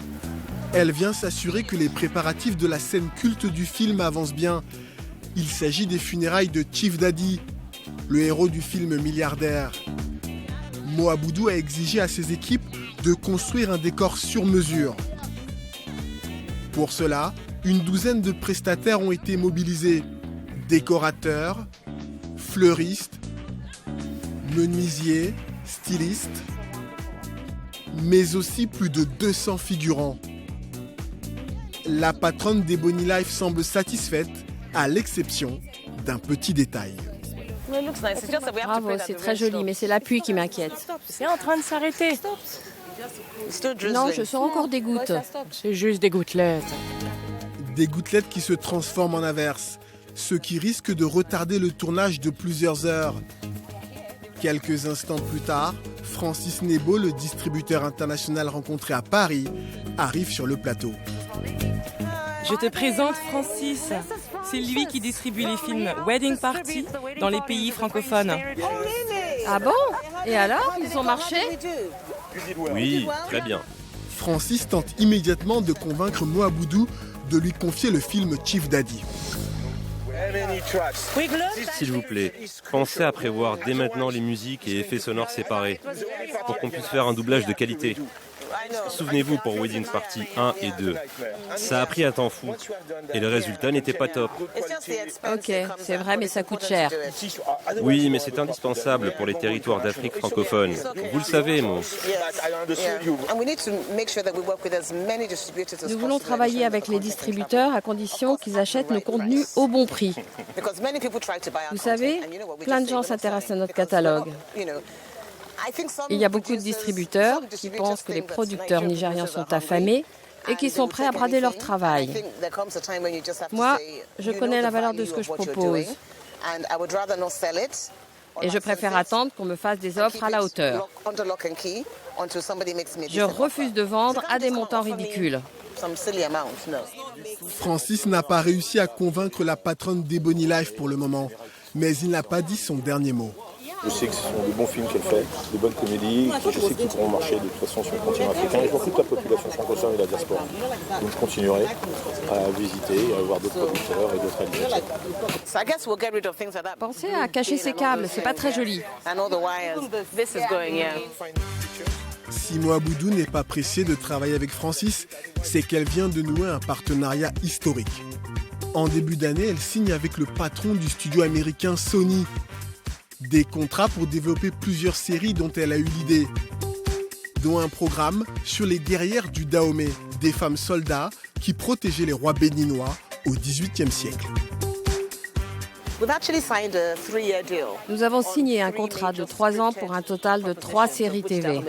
S4: Elle vient s'assurer que les préparatifs de la scène culte du film avancent bien. Il s'agit des funérailles de Chief Daddy, le héros du film Milliardaire. Moa Boudou a exigé à ses équipes de construire un décor sur mesure. Pour cela, une douzaine de prestataires ont été mobilisés. Décorateurs, fleuristes, menuisiers, stylistes, mais aussi plus de 200 figurants. La patronne d'Ebony Life semble satisfaite, à l'exception d'un petit détail.
S7: Bravo, c'est très joli, mais c'est la pluie qui m'inquiète.
S16: C'est en train de s'arrêter.
S7: Non, je sens encore des gouttes.
S16: C'est juste des gouttelettes.
S4: Des gouttelettes qui se transforment en averses, ce qui risque de retarder le tournage de plusieurs heures. Quelques instants plus tard, Francis Nebo, le distributeur international rencontré à Paris, arrive sur le plateau.
S18: Je te présente Francis. C'est lui qui distribue les films Wedding Party dans les pays francophones.
S7: Ah bon ? Et alors, ils ont marché ?
S22: Oui, très bien.
S4: Francis tente immédiatement de convaincre Moa Boudou de lui confier le film Chief Daddy.
S22: S'il vous plaît, pensez à prévoir dès maintenant les musiques et effets sonores séparés pour qu'on puisse faire un doublage de qualité. Souvenez-vous pour Wedding Party 1 et 2. Ça a pris un temps fou et le résultat n'était pas top.
S7: Ok, c'est vrai, mais ça coûte cher.
S22: Oui, mais c'est indispensable pour les territoires d'Afrique francophone. Vous le savez, Mo.
S7: Nous voulons travailler avec les distributeurs à condition qu'ils achètent nos contenus au bon prix. Vous savez, plein de gens s'intéressent à notre catalogue. Il y a beaucoup de distributeurs qui pensent que les producteurs nigérians sont affamés et qui sont prêts à brader leur travail. Moi, je connais la valeur de ce que je propose. Et je préfère attendre qu'on me fasse des offres à la hauteur. Je refuse de vendre à des montants ridicules.
S4: Francis n'a pas réussi à convaincre la patronne d'Ebony Life pour le moment, mais il n'a pas dit son dernier mot.
S6: Je sais que ce sont de bons films qu'elle fait, de bonnes comédies, et je sais qu'ils pourront marcher de toute façon sur le continent africain. Et je m'en fous de la population francophone et la diaspora. Donc je continuerai à visiter, à voir d'autres producteurs et d'autres réalisateurs.
S7: Pensez à cacher ses câbles, c'est pas très joli.
S4: Si Moabudou n'est pas pressée de travailler avec Francis, c'est qu'elle vient de nouer un partenariat historique. En début d'année, elle signe avec le patron du studio américain Sony. Des contrats pour développer plusieurs séries dont elle a eu l'idée, dont un programme sur les guerrières du Dahomey, des femmes soldats qui protégeaient les rois béninois au XVIIIe siècle.
S7: Nous avons signé un contrat de 3 ans pour un total de 3 séries TV.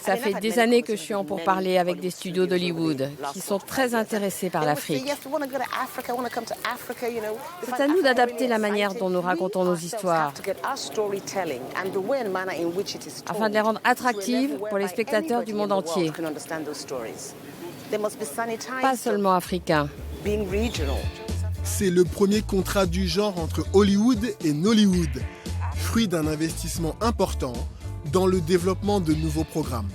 S7: Ça fait des années que je suis en pourparlers avec des studios d'Hollywood qui sont très intéressés par l'Afrique. C'est à nous d'adapter la manière dont nous racontons nos histoires afin de les rendre attractives pour les spectateurs du monde entier, pas seulement africains.
S4: C'est le premier contrat du genre entre Hollywood et Nollywood, fruit d'un investissement important dans le développement de nouveaux programmes.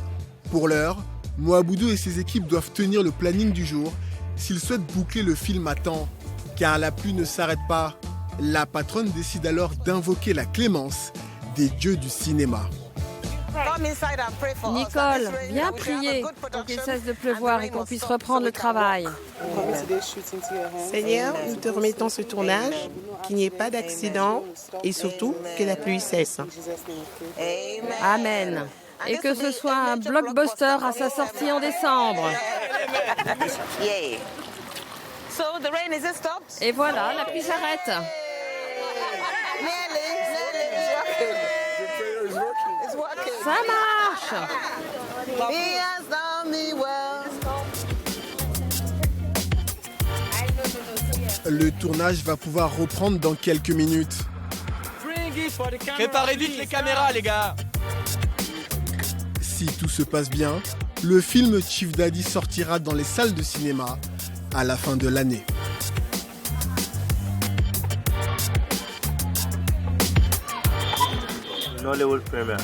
S4: Pour l'heure, Moabudou et ses équipes doivent tenir le planning du jour s'ils souhaitent boucler le film à temps. Car la pluie ne s'arrête pas. La patronne décide alors d'invoquer la clémence des dieux du cinéma.
S7: Nicole, viens prier pour qu'il cesse de pleuvoir et qu'on puisse reprendre le travail.
S9: Seigneur, nous te remettons ce tournage, qu'il n'y ait pas d'accident et surtout que la pluie cesse.
S7: Amen. Et que ce soit un blockbuster à sa sortie en décembre. Et voilà, la pluie s'arrête. Ça marche.
S4: Le tournage va pouvoir reprendre dans quelques minutes.
S12: Préparez vite les caméras, les gars.
S4: Si tout se passe bien, le film Chief Daddy sortira dans les salles de cinéma à la fin de l'année.
S1: Nollywood premiere.